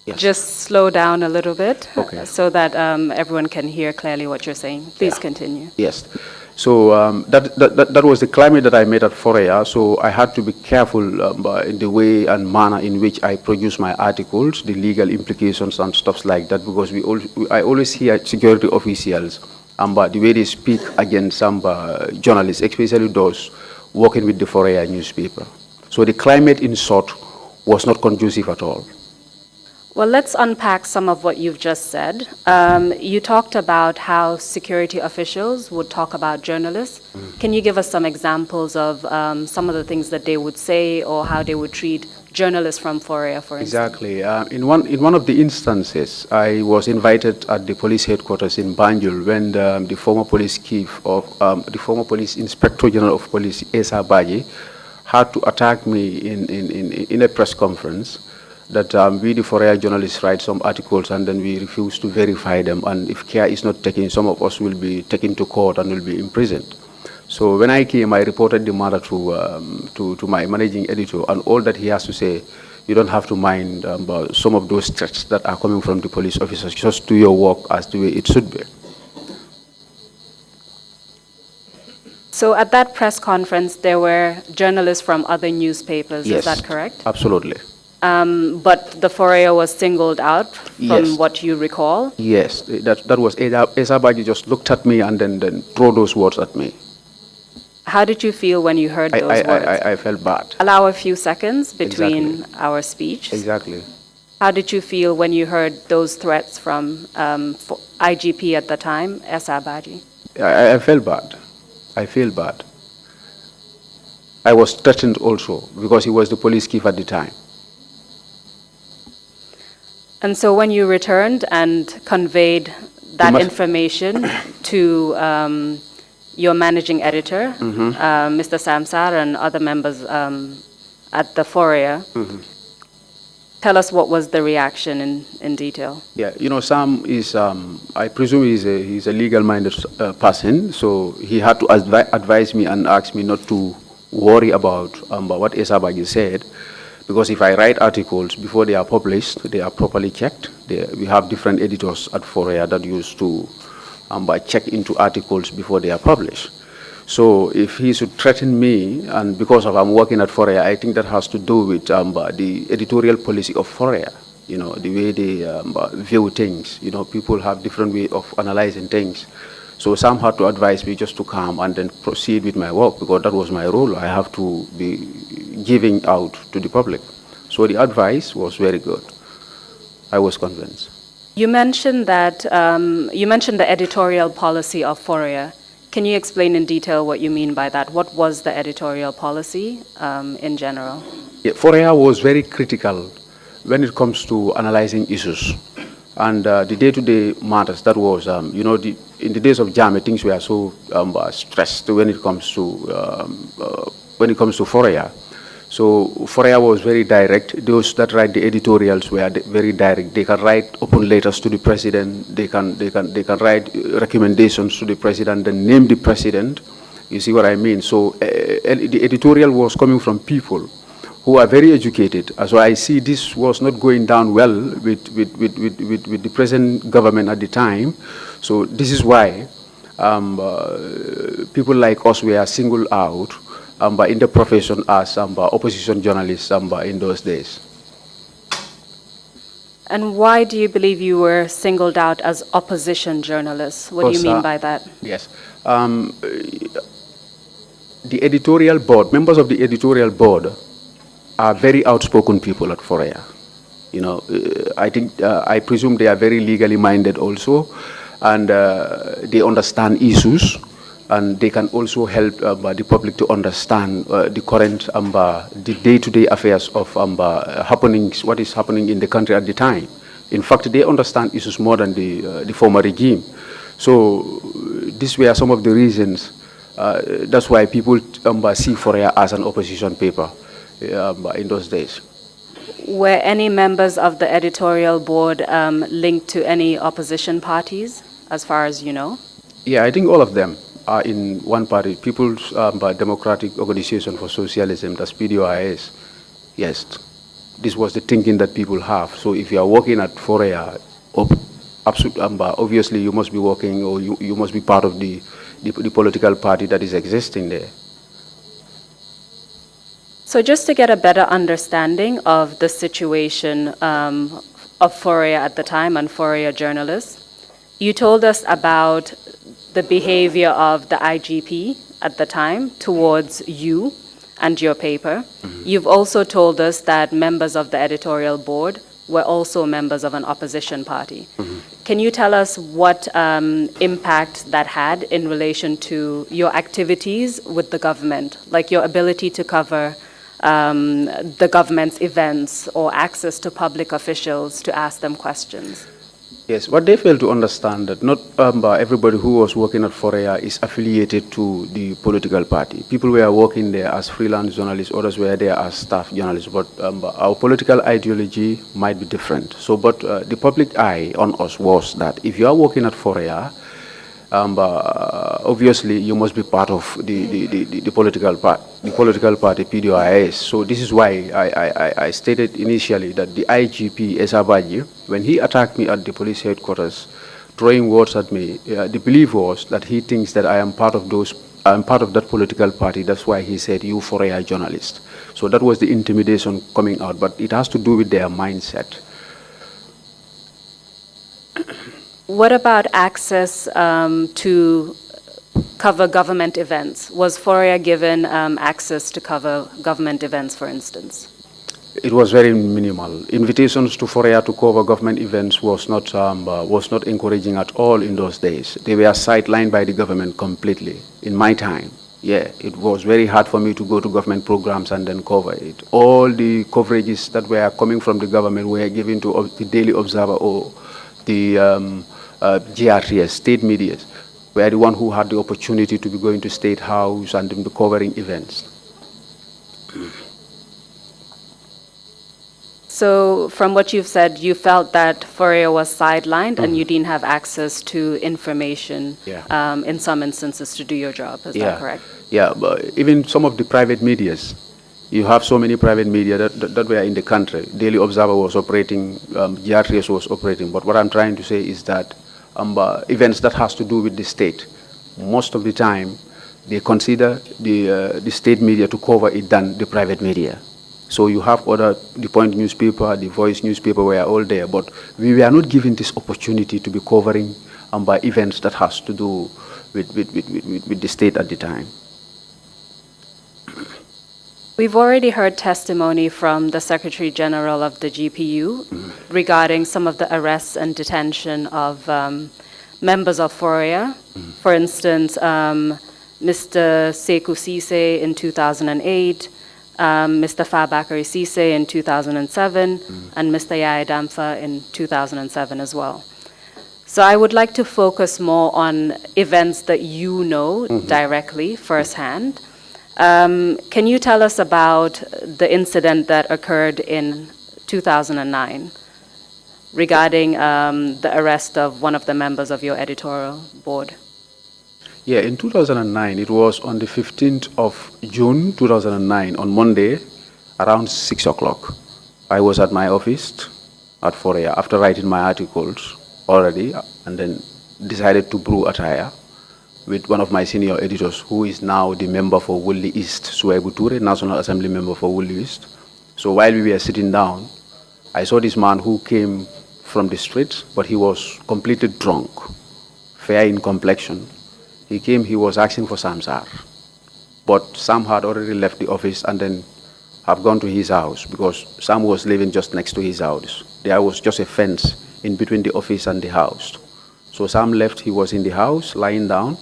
S8: Yes.
S7: Just slow down a little bit,
S8: okay,
S7: so that everyone can hear clearly what you're saying. Please continue.
S8: Yes. So that was the climate that I made at Foria. So I had to be careful in the way and manner in which I produce my articles, the legal implications and stuff like that, because I always hear security officials the way they speak against some journalists, especially those working with the Foria newspaper. So the climate, in short, was not conducive at all.
S7: Well, let's unpack some of what you've just said. You talked about how security officials would talk about journalists. Can you give us some examples of some of the things that they would say or how they would treat journalists from Foria, for instance?
S8: Exactly. In one of the instances, I was invited at the police headquarters in Banjul when the former police chief of the former police inspector general of police, Esa Baji, had to attack me in a press conference. That we, the Foria journalists, write some articles and then we refuse to verify them. And if care is not taken, some of us will be taken to court and will be imprisoned. So when I came, I reported the matter to my managing editor, and all that he has to say, you don't have to mind about some of those threats that are coming from the police officers. Just do your work as the way it should be.
S7: So at that press conference, there were journalists from other newspapers,
S8: yes,
S7: is that correct?
S8: Absolutely.
S7: But the Foria was singled out from
S8: yes,
S7: what you recall?
S8: Yes, that was Esa Baji just looked at me and then threw those words at me.
S7: How did you feel when you heard those words?
S8: I felt bad.
S7: Allow a few seconds between
S8: exactly.
S7: our speech.
S8: Exactly.
S7: How did you feel when you heard those threats from IGP at the time, Esa Baji?
S8: I felt bad. I feel bad. I was threatened also because he was the police chief at the time.
S7: And so when you returned and conveyed that information to your managing editor, Mr. Samsar, and other members at the Foria, tell us what was the reaction in detail.
S8: Yeah, you know, Sam is, I presume he's a legal-minded person, so he had to advise me and ask me not to worry about what Esa Baji said, because if I write articles before they are published, they are properly checked. We have different editors at Foria that used to check into articles before they are published. So if he should threaten me, and because of I'm working at Foria, I think that has to do with the editorial policy of Foria. You know, the way they view things. You know, people have different way of analyzing things. So some had to advise me just to calm and then proceed with my work, because that was my role. I have to be giving out to the public. So the advice was very good. I was convinced.
S7: You mentioned that you mentioned the editorial policy of Foria. Can you explain in detail what you mean by that? What was the editorial policy in general?
S8: Yeah, Foria was very critical when it comes to analyzing issues. And the day-to-day matters, that was, you know, in the days of Jammeh, things were so stressed when it comes to Foria. So Foria was very direct. Those that write the editorials were very direct. They can write open letters to the president. They can write recommendations to the president and name the president. You see what I mean? So the editorial was coming from people who are very educated. So I see this was not going down well with the present government at the time. So this is why people like us were singled out in the profession as opposition journalists in those days.
S7: And why do you believe you were singled out as opposition journalists? What do you mean by that?
S8: Yes. The editorial board, members of the editorial board are very outspoken people at Foria. You know, I presume they are very legally minded also, and they understand issues, and they can also help the public to understand the current, the day-to-day affairs of happenings, what is happening in the country at the time. In fact, they understand issues more than the former regime. So these were some of the reasons. That's why people see Foria as an opposition paper in those days.
S7: Were any members of the editorial board linked to any opposition parties, as far as you know?
S8: Yeah, I think all of them are in one party, People's Democratic Organization for Socialism, that's PDOIS. Yes, this was the thinking that people have. So if you are working at Foria, obviously you must be working, or you must be part of the political party that is existing there.
S7: So just to get a better understanding of the situation of Foria at the time and Foria journalists, you told us about the behavior of the IGP at the time towards you and your paper. Mm-hmm. You've also told us that members of the editorial board were also members of an opposition party. Mm-hmm. Can you tell us what impact that had in relation to your activities with the government, like your ability to cover the government's events or access to public officials to ask them questions?
S8: Yes, what they fail to understand that not everybody who was working at Foria is affiliated to the political party. People were working there as freelance journalists, others were there as staff journalists, but our political ideology might be different. So, but the public eye on us was that if you are working at Foria, obviously you must be part of the political party PDOIS. So this is why I stated initially that the IGP Esabaji, when he attacked me at the police headquarters, throwing words at me, the belief was that he thinks that I am part of that political party. That's why he said, "You Foria journalist." So that was the intimidation coming out, but it has to do with their mindset.
S7: What about access to cover government events? Was Foria given access to cover government events, for instance?
S8: It was very minimal. Invitations to Foria to cover government events was not encouraging at all in those days. They were sidelined by the government completely. In my time, yeah, it was very hard for me to go to government programs and then cover it. All the coverages that were coming from the government were given to the Daily Observer or the GRTS, state media, were the one who had the opportunity to be going to State House and be covering events.
S7: So from what you've said, you felt that Foria was sidelined and you didn't have access to information in some instances to do your job. Is that correct?
S8: Yeah, but even some of the private medias, you have so many private media that were in the country. Daily Observer was operating, GRTS was operating. But what I'm trying to say is that events that has to do with the state, most of the time, they consider the state media to cover it than the private media. So you have the Point newspaper, the Voice newspaper were all there, but we were not given this opportunity to be covering by events that has to do with the state at the time.
S7: We've already heard testimony from the Secretary General of the GPU regarding some of the arrests and detention of members of Foria. For instance, Mr. Sekou Cisse in 2008, Mr. Fabakary Cisse in 2007, and Mr. Yaya Damfa in 2007 as well. So I would like to focus more on events that you know directly, firsthand. Can you tell us about the incident that occurred in 2009 regarding the arrest of one of the members of your editorial board?
S8: Yeah, in 2009, it was on the 15th of June 2009, on Monday, around 6 o'clock. I was at my office at Foria after writing my articles already, and then decided to brew attire with one of my senior editors, who is now the member for Wuli East, Suwaibu Ture, National Assembly member for Wuli East. So while we were sitting down, I saw this man who came from the street, but he was completely drunk, fair in complexion. He came, he was asking for Samsar, but Sam had already left the office and then have gone to his house, because Sam was living just next to his house. There was just a fence in between the office and the house. So Sam left, he was in the house, lying down.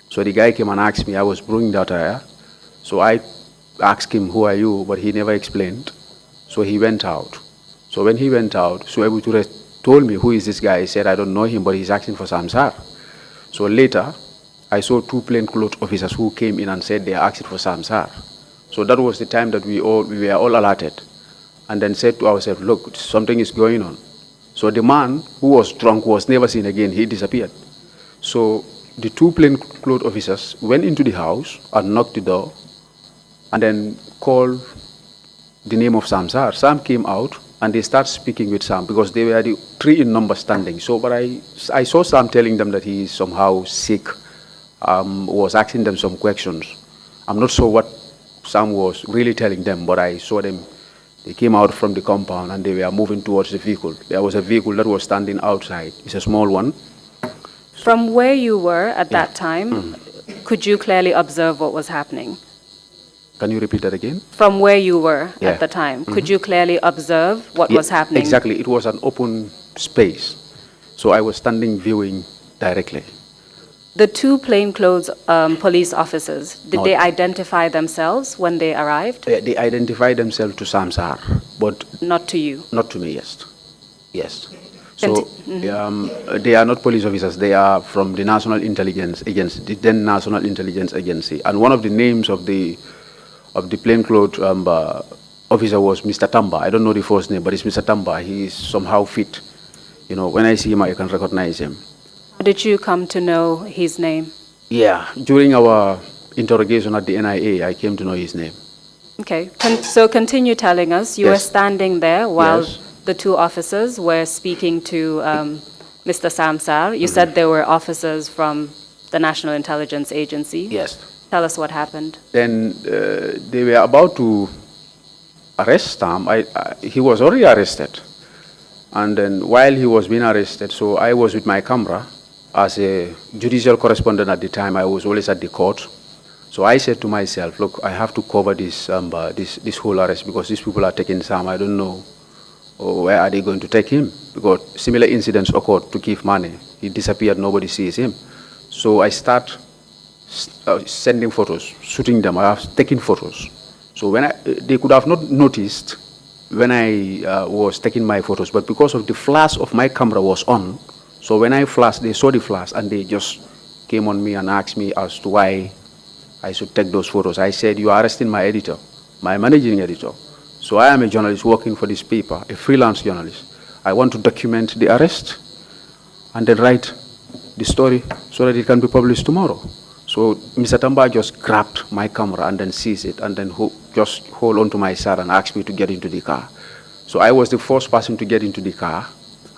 S8: So the guy came and asked me, I was brewing that attire. So I asked him, who are you? But he never explained. So he went out. So when he went out, Suwaibu Ture told me, who is this guy? He said, I don't know him, but he's asking for Samsar. So later, I saw two plainclothes officers who came in and said they are asking for Samsar. So that was the time that we were all alerted, and then said to ourselves, look, something is going on. So the man who was drunk was never seen again. He disappeared. So the two plainclothes officers went into the house and knocked the door and then called the name of Samsar. Sam came out and they started speaking with Sam, because they were the three in number standing. So, but I saw Sam telling them that he is somehow sick, was asking them some questions. I'm not sure what Sam was really telling them, but I saw them. They came out from the compound and they were moving towards the vehicle. There was a vehicle that was standing outside. It's a small one.
S7: From where you were at that time, could you clearly observe what was happening?
S8: Can you repeat that again?
S7: From where you were at the time, could you clearly observe what was happening?
S8: Exactly. It was an open space. So I was standing viewing directly.
S7: The two plainclothes police officers, did they identify themselves when they arrived?
S8: They identified themselves to Samsar, but
S7: not to you?
S8: Not to me, yes. Yes. So they are not police officers. They are from the National Intelligence Agency, the then National Intelligence Agency. And one of the names of the plainclothes officer was Mr. Tamba. I don't know the first name, but it's Mr. Tamba. He is somehow fit. You know, when I see him, I can recognize him.
S7: How did you come to know his name?
S8: Yeah, during our interrogation at the NIA, I came to know his name.
S7: Okay, so continue telling us. You were standing there while the two officers were speaking to Mr. Samsar. You said there were officers from the National Intelligence Agency.
S8: Yes.
S7: Tell us what happened.
S8: Then they were about to arrest Sam. He was already arrested. And then while he was being arrested, so I was with my camera. As a judicial correspondent at the time, I was always at the court. So I said to myself, look, I have to cover this this whole arrest, because these people are taking Sam. I don't know where are they going to take him, because similar incidents occurred to Keith Mane. He disappeared, nobody sees him. So I start sending photos, shooting them. I have taken photos. So when they could have not noticed when I was taking my photos, but because of the flash of my camera was on, so when I flashed, they saw the flash and they just came on me and asked me as to why I should take those photos. I said, you are arresting my editor, my managing editor. So I am a journalist working for this paper, a freelance journalist. I want to document the arrest and then write the story so that it can be published tomorrow. So Mr. Tamba just grabbed my camera and then seized it and then just hold on to my side and asked me to get into the car. So I was the first person to get into the car,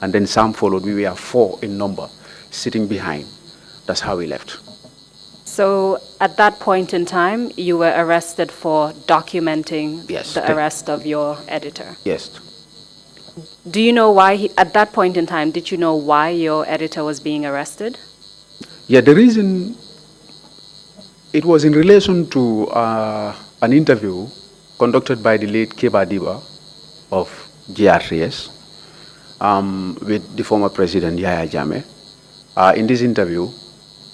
S8: and then Sam followed. We were 4 in number, sitting behind. That's how we left.
S7: So at that point in time, you were arrested for documenting
S8: Yes.
S7: the arrest of your editor.
S8: Yes.
S7: Do you know why, at that point in time, did you know why your editor was being arrested?
S8: Yeah, the reason, it was in relation to an interview conducted by the late Keba Diba of GRCS with the former president Yahya Jammeh. In this interview,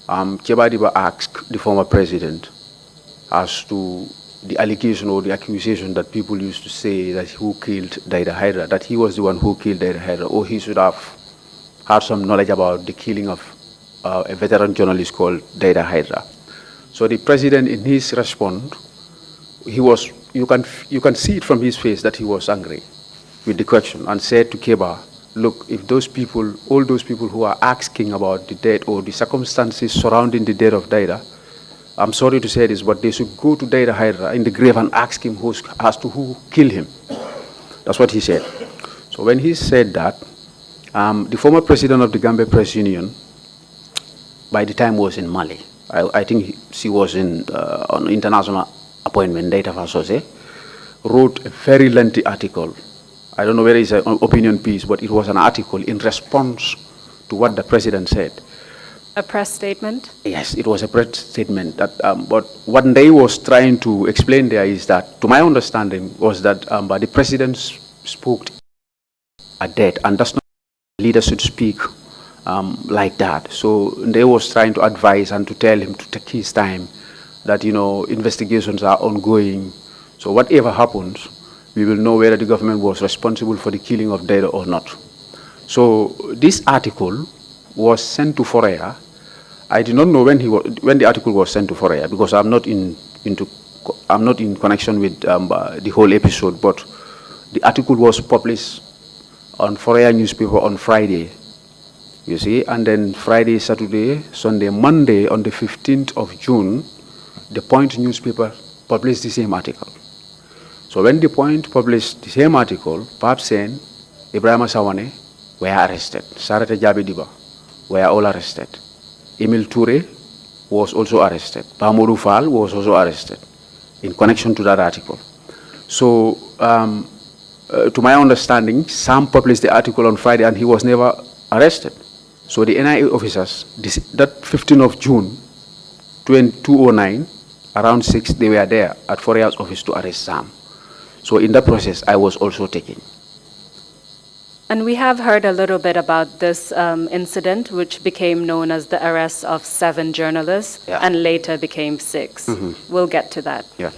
S8: Keba Diba asked the former president as to the allegation or the accusation that people used to say that who killed Daida Haidara, that he was the one who killed Daida Haidara, or he should have had some knowledge about the killing of a veteran journalist called Daida Haidara. So the president, in his response, he was, you can see it from his face that he was angry with the question and said to Keba, look, if those people, all those people who are asking about the death or the circumstances surrounding the death of Daida, I'm sorry to say this, but they should go to Daida Haidara in the grave and ask him as to who killed him. That's what he said. So when he said that, the former president of the Gambia Press Union, by the time was in Mali. I think she was on international appointment, Data Fasose, wrote a very lengthy article. I don't know whether it's an opinion piece, but it was an article in response to what the president said.
S7: A press statement?
S8: Yes, it was a press statement. That, but what they was trying to explain there is that, to my understanding, was that the president spoke at death, and that's not leaders should speak like that. So they was trying to advise and to tell him to take his time, that, you know, investigations are ongoing. So whatever happens, we will know whether the government was responsible for the killing of Daida or not. So this article was sent to Forea. I did not know when the article was sent to Forea, because I'm not in connection with the whole episode. But the article was published on Forea newspaper on Friday, you see, and then Friday, Saturday, Sunday, Monday, on the 15th of June, the Point newspaper published the same article. So when the Point published the same article, Pap Sen, Ibrahima Sawane were arrested. Sarata Jabi Diba were all arrested. Emil Toure was also arrested. Pamodu Fall was also arrested in connection to that article. So, to my understanding, Sam published the article on Friday and he was never arrested. So the NIA officers, that 15th of June, 2009, around 6, they were there at Forea's office to arrest Sam. So in that process, I was also taken.
S7: And we have heard a little bit about this incident, which became known as the arrest of 7 journalists,
S8: Yeah.
S7: and later became 6. We'll get to that.
S8: Yeah.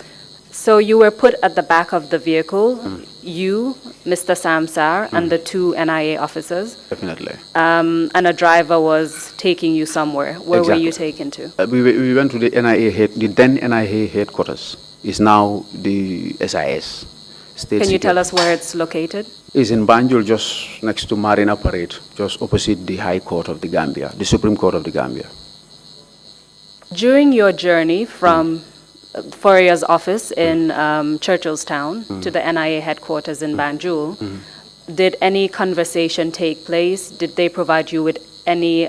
S7: So you were put at the back of the vehicle, you, Mr. Samsar, and the 2 NIA officers.
S8: Definitely.
S7: And a driver was taking you somewhere. Where were you taken to?
S8: We went to the NIA the then NIA headquarters. Is now the SIS.
S7: Can you tell us where it's located?
S8: It's in Banjul, just next to Marina Parade, just opposite the High Court of the Gambia, the Supreme Court of the Gambia.
S7: During your journey from Fouria's office in Churchillstown to the NIA headquarters in Banjul, did any conversation take place? Did they provide you with any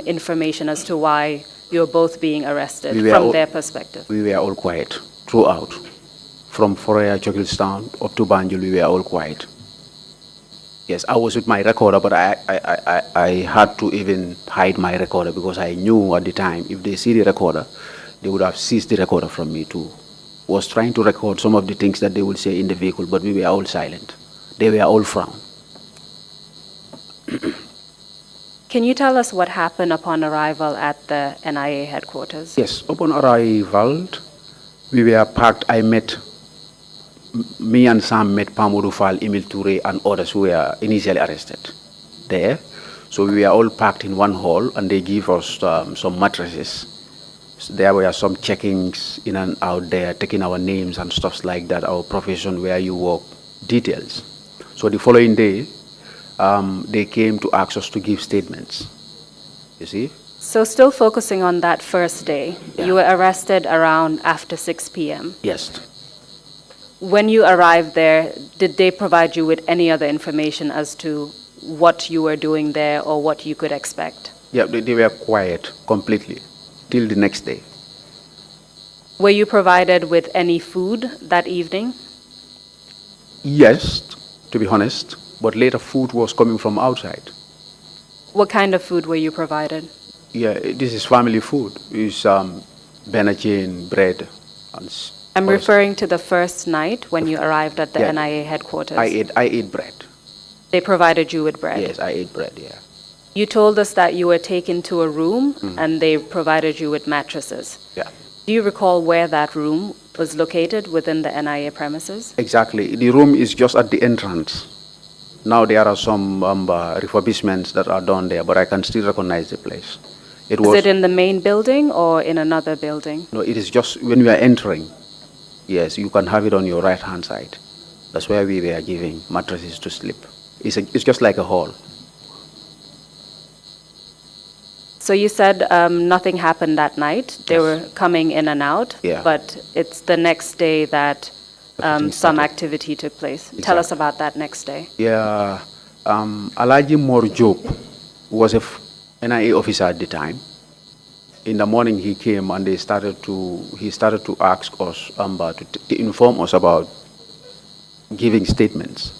S7: information as to why you're both being arrested from their perspective?
S8: We were all quiet throughout. From Foria, Churchillstown up to Banjul, we were all quiet. Yes, I was with my recorder, but I had to even hide my recorder because I knew at the time if they see the recorder, they would have seized the recorder from me too. Was trying to record some of the things that they would say in the vehicle, but we were all silent. They were all frowned.
S7: Can you tell us what happened upon arrival at the NIA headquarters?
S8: Yes, upon arrival, we were parked. Me and Sam met Pamodu Fall, Emil Toure, and others who were initially arrested there. So we were all packed in one hall, and they gave us some mattresses. So there were some checkings in and out there, taking our names and stuff like that, our profession, where you work, details. So the following day, they came to ask us to give statements, you see.
S7: So still focusing on that first day, you were arrested around after 6 p.m.
S8: Yes.
S7: When you arrived there, did they provide you with any other information as to what you were doing there or what you could expect?
S8: Yeah, they were quiet completely till the next day.
S7: Were you provided with any food that evening?
S8: Yes, to be honest, but later food was coming from outside.
S7: What kind of food were you provided?
S8: Yeah, this is family food. It's benachin, bread.
S7: I'm referring to the first night when you arrived at the
S8: Yeah.
S7: NIA headquarters.
S8: I ate bread.
S7: They provided you with bread?
S8: Yes, I ate bread, yeah.
S7: You told us that you were taken to a room and they provided you with mattresses.
S8: Yeah.
S7: Do you recall where that room was located within the NIA premises?
S8: Exactly. The room is just at the entrance. Now there are some refurbishments that are done there, but I can still recognize the place.
S7: Is it in the main building or in another building?
S8: No, it is just when you are entering. Yes, you can have it on your right-hand side. That's where we were giving mattresses to sleep. It's just like a hall.
S7: So you said nothing happened that night. They
S8: Yes.
S7: were coming in and out,
S8: Yeah.
S7: but it's the next day that
S8: Everything
S7: some
S8: started.
S7: activity took place. Tell us about that next day.
S8: Yeah, Alaji Mor Job was a NIA officer at the time. In the morning he came and he started to ask us to inform us about giving statements.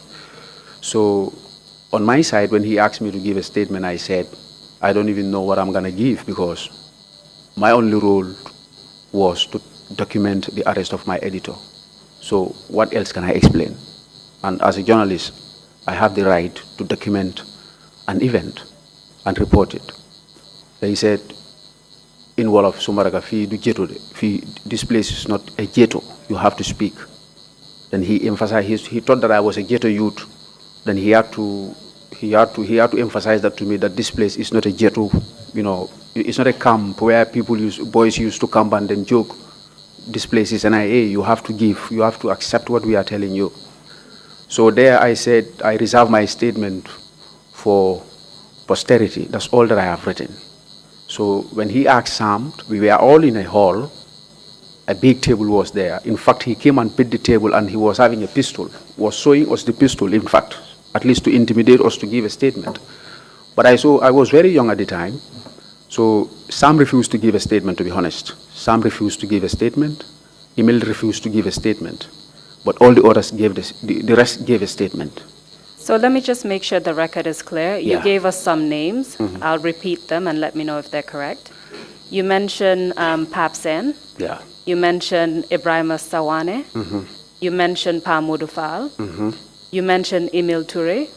S8: So on my side, when he asked me to give a statement, I said, I don't even know what I'm going to give because my only role was to document the arrest of my editor. So what else can I explain? And as a journalist, I have the right to document an event and report it. Then he said, in Wolof, Sumaraga, this place is not a ghetto, you have to speak. Then he emphasized, he thought that I was a ghetto youth. Then he had to emphasize that to me, that this place is not a ghetto, it's not a camp where boys used to camp and then joke. This place is NIA, you have to accept what we are telling you. So there I said, I reserve my statement for posterity. That's all that I have written. So when he asked Sam, we were all in a hall. A big table was there. In fact, he came and picked the table and he was having a pistol, was showing us the pistol, in fact, at least to intimidate us to give a statement. But I was very young at the time, so Sam refused to give a statement, to be honest. Sam refused to give a statement. Emil refused to give a statement. But all the others the rest gave a statement.
S7: So let me just make sure the record is clear. You
S8: Yeah.
S7: gave us some names. I'll repeat them and let me know if they're correct. You mentioned Pap Sen.
S8: Yeah.
S7: You mentioned Ibrahima Sawane. You mentioned Pa Modou Fall. You mentioned Emil Toure.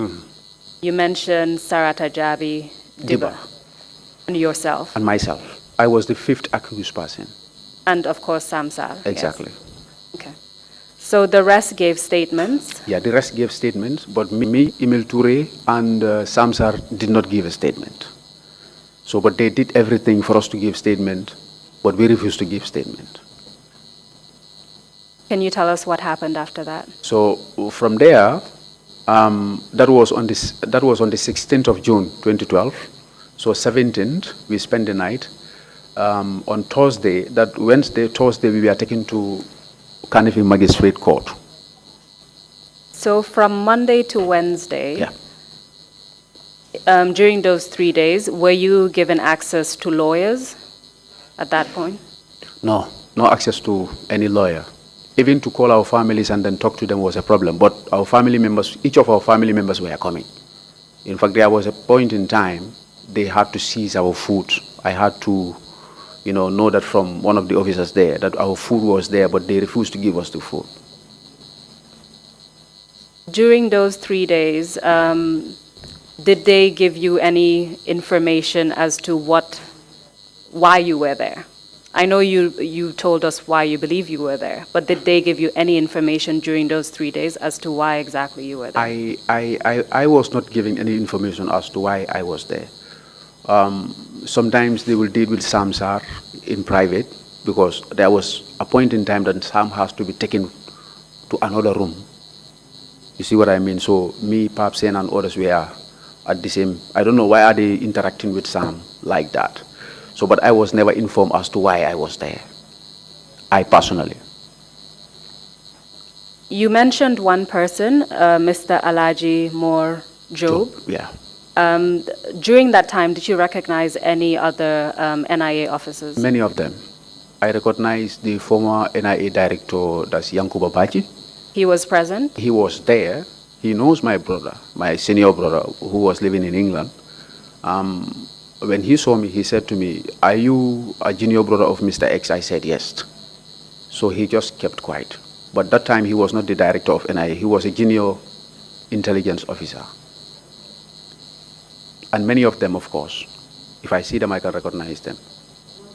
S7: You mentioned Sarata Jabi Diba. And yourself.
S8: And myself. I was the 5th accused person.
S7: And of course, Sam Sal. yes.
S8: Exactly.
S7: Okay. So the rest gave statements.
S8: Yeah, the rest gave statements, but me, Emil Toure, and Samsar did not give a statement. So, but they did everything for us to give statement, but we refused to give statement.
S7: Can you tell us what happened after that?
S8: So from there, that was on the 16th of June, 2012. So 17th, we spent the night. On Thursday, Thursday, we were taken to Carnegie Magistrate Court.
S7: So from Monday to Wednesday,
S8: Yeah.
S7: During those 3 days, were you given access to lawyers at that point?
S8: No access to any lawyer. Even to call our families and then talk to them was a problem. But our family members, each of our family members were coming. In fact, there was a point in time they had to seize our food. I had to, know that from one of the officers there that our food was there, but they refused to give us the food.
S7: During those 3 days, did they give you any information as to why you were there? I know you told us why you believe you were there, but did they give you any information during those 3 days as to why exactly you were there?
S8: I was not giving any information as to why I was there. Sometimes they will deal with Samsar in private because there was a point in time that Sam has to be taken to another room. You see what I mean? So me, Pap Sen, and others were at the same. I don't know why are they interacting with Sam like that. So, but I was never informed as to why I was there. I personally.
S7: You mentioned one person, Mr. Alaji Moore Job.
S8: Yeah.
S7: During that time, did you recognize any other NIA officers?
S8: Many of them. I recognized the former NIA director, that's Yankuba Baji.
S7: He was present?
S8: He was there. He knows my brother, my senior brother, who was living in England. When he saw me, he said to me, "Are you a junior brother of Mr. X?" I said, "Yes." So he just kept quiet. But that time, he was not the director of NIA. He was a junior intelligence officer. And many of them, of course, if I see them, I can recognize them.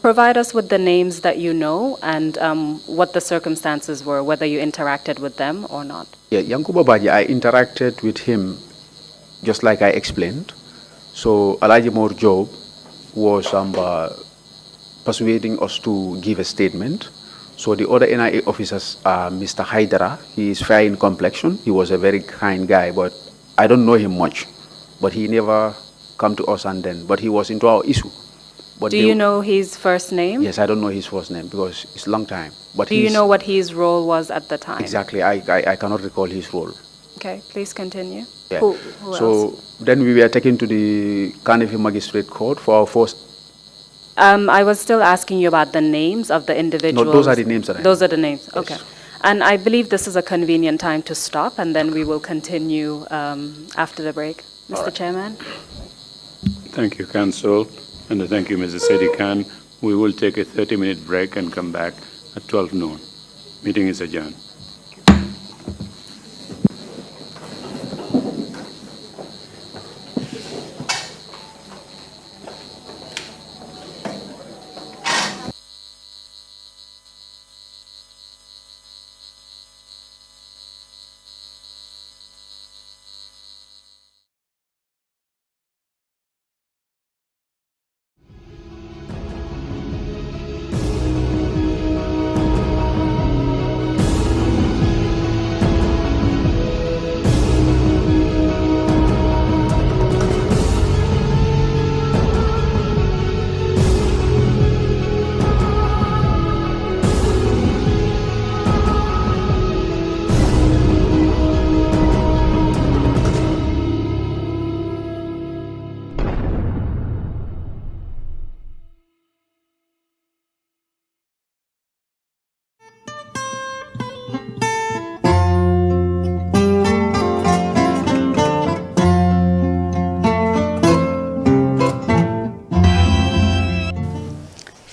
S7: Provide us with the names that you know and what the circumstances were, whether you interacted with them or not.
S8: Yeah, Yankuba Baji, I interacted with him just like I explained. So Alaji Mor Job was persuading us to give a statement. So the other NIA officers are Mr. Haidara. He is fair in complexion. He was a very kind guy, but I don't know him much. But he never come to us and then, but he was into our issue. But
S7: do you know his first name?
S8: Yes, I don't know his first name because it's a long time. But
S7: do you know what his role was at the time?
S8: Exactly, I cannot recall his role.
S7: Okay, please continue.
S8: Yeah.
S7: Who
S8: so
S7: else?
S8: Then we were taken to the Carnegie Magistrate Court for our first.
S7: I was still asking you about the names of the individuals.
S8: No, those are the names that I
S7: Those
S8: know.
S7: are the names,
S8: Yes.
S7: okay. And I believe this is a convenient time to stop, and then we will continue after the break. Mr. Chairman?
S1: Thank you, Council, and thank you, Mrs. Sedi Khan. We will take a 30-minute break and come back at 12 noon. Meeting is adjourned.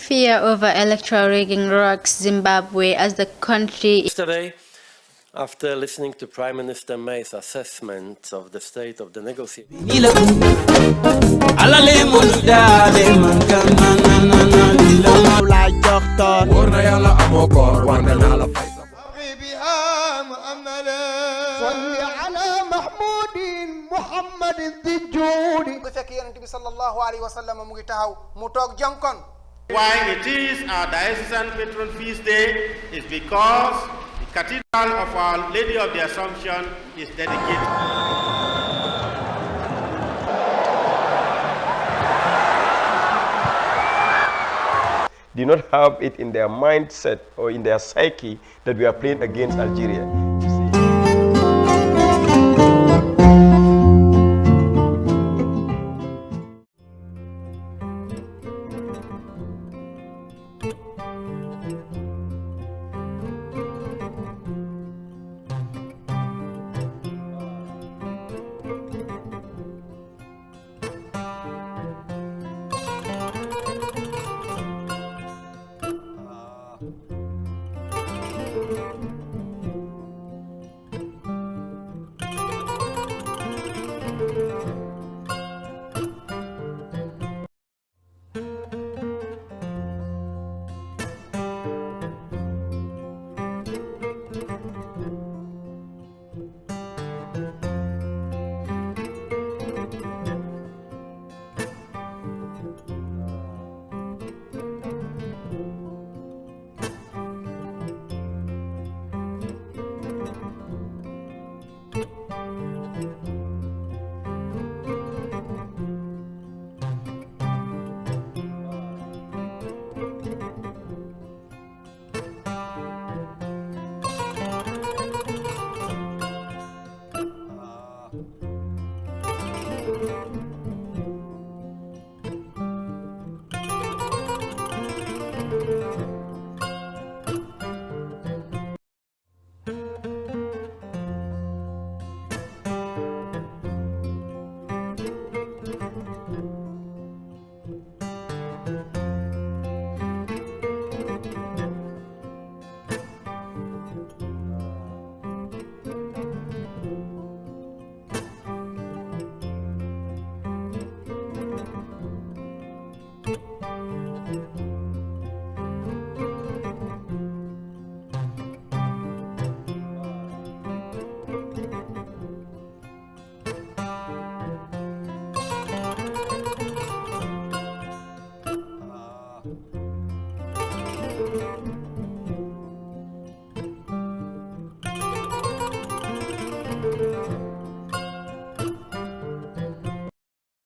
S9: Fear over electoral rigging rocks Zimbabwe as the country.
S10: Yesterday, after listening to Prime Minister May's assessment of the state of the negotiations,
S11: why it is our diocesan patron feast day is because the Cathedral of Our Lady of the Assumption is dedicated.
S12: Do not have it in their mindset or in their psyche that we are playing against Algeria.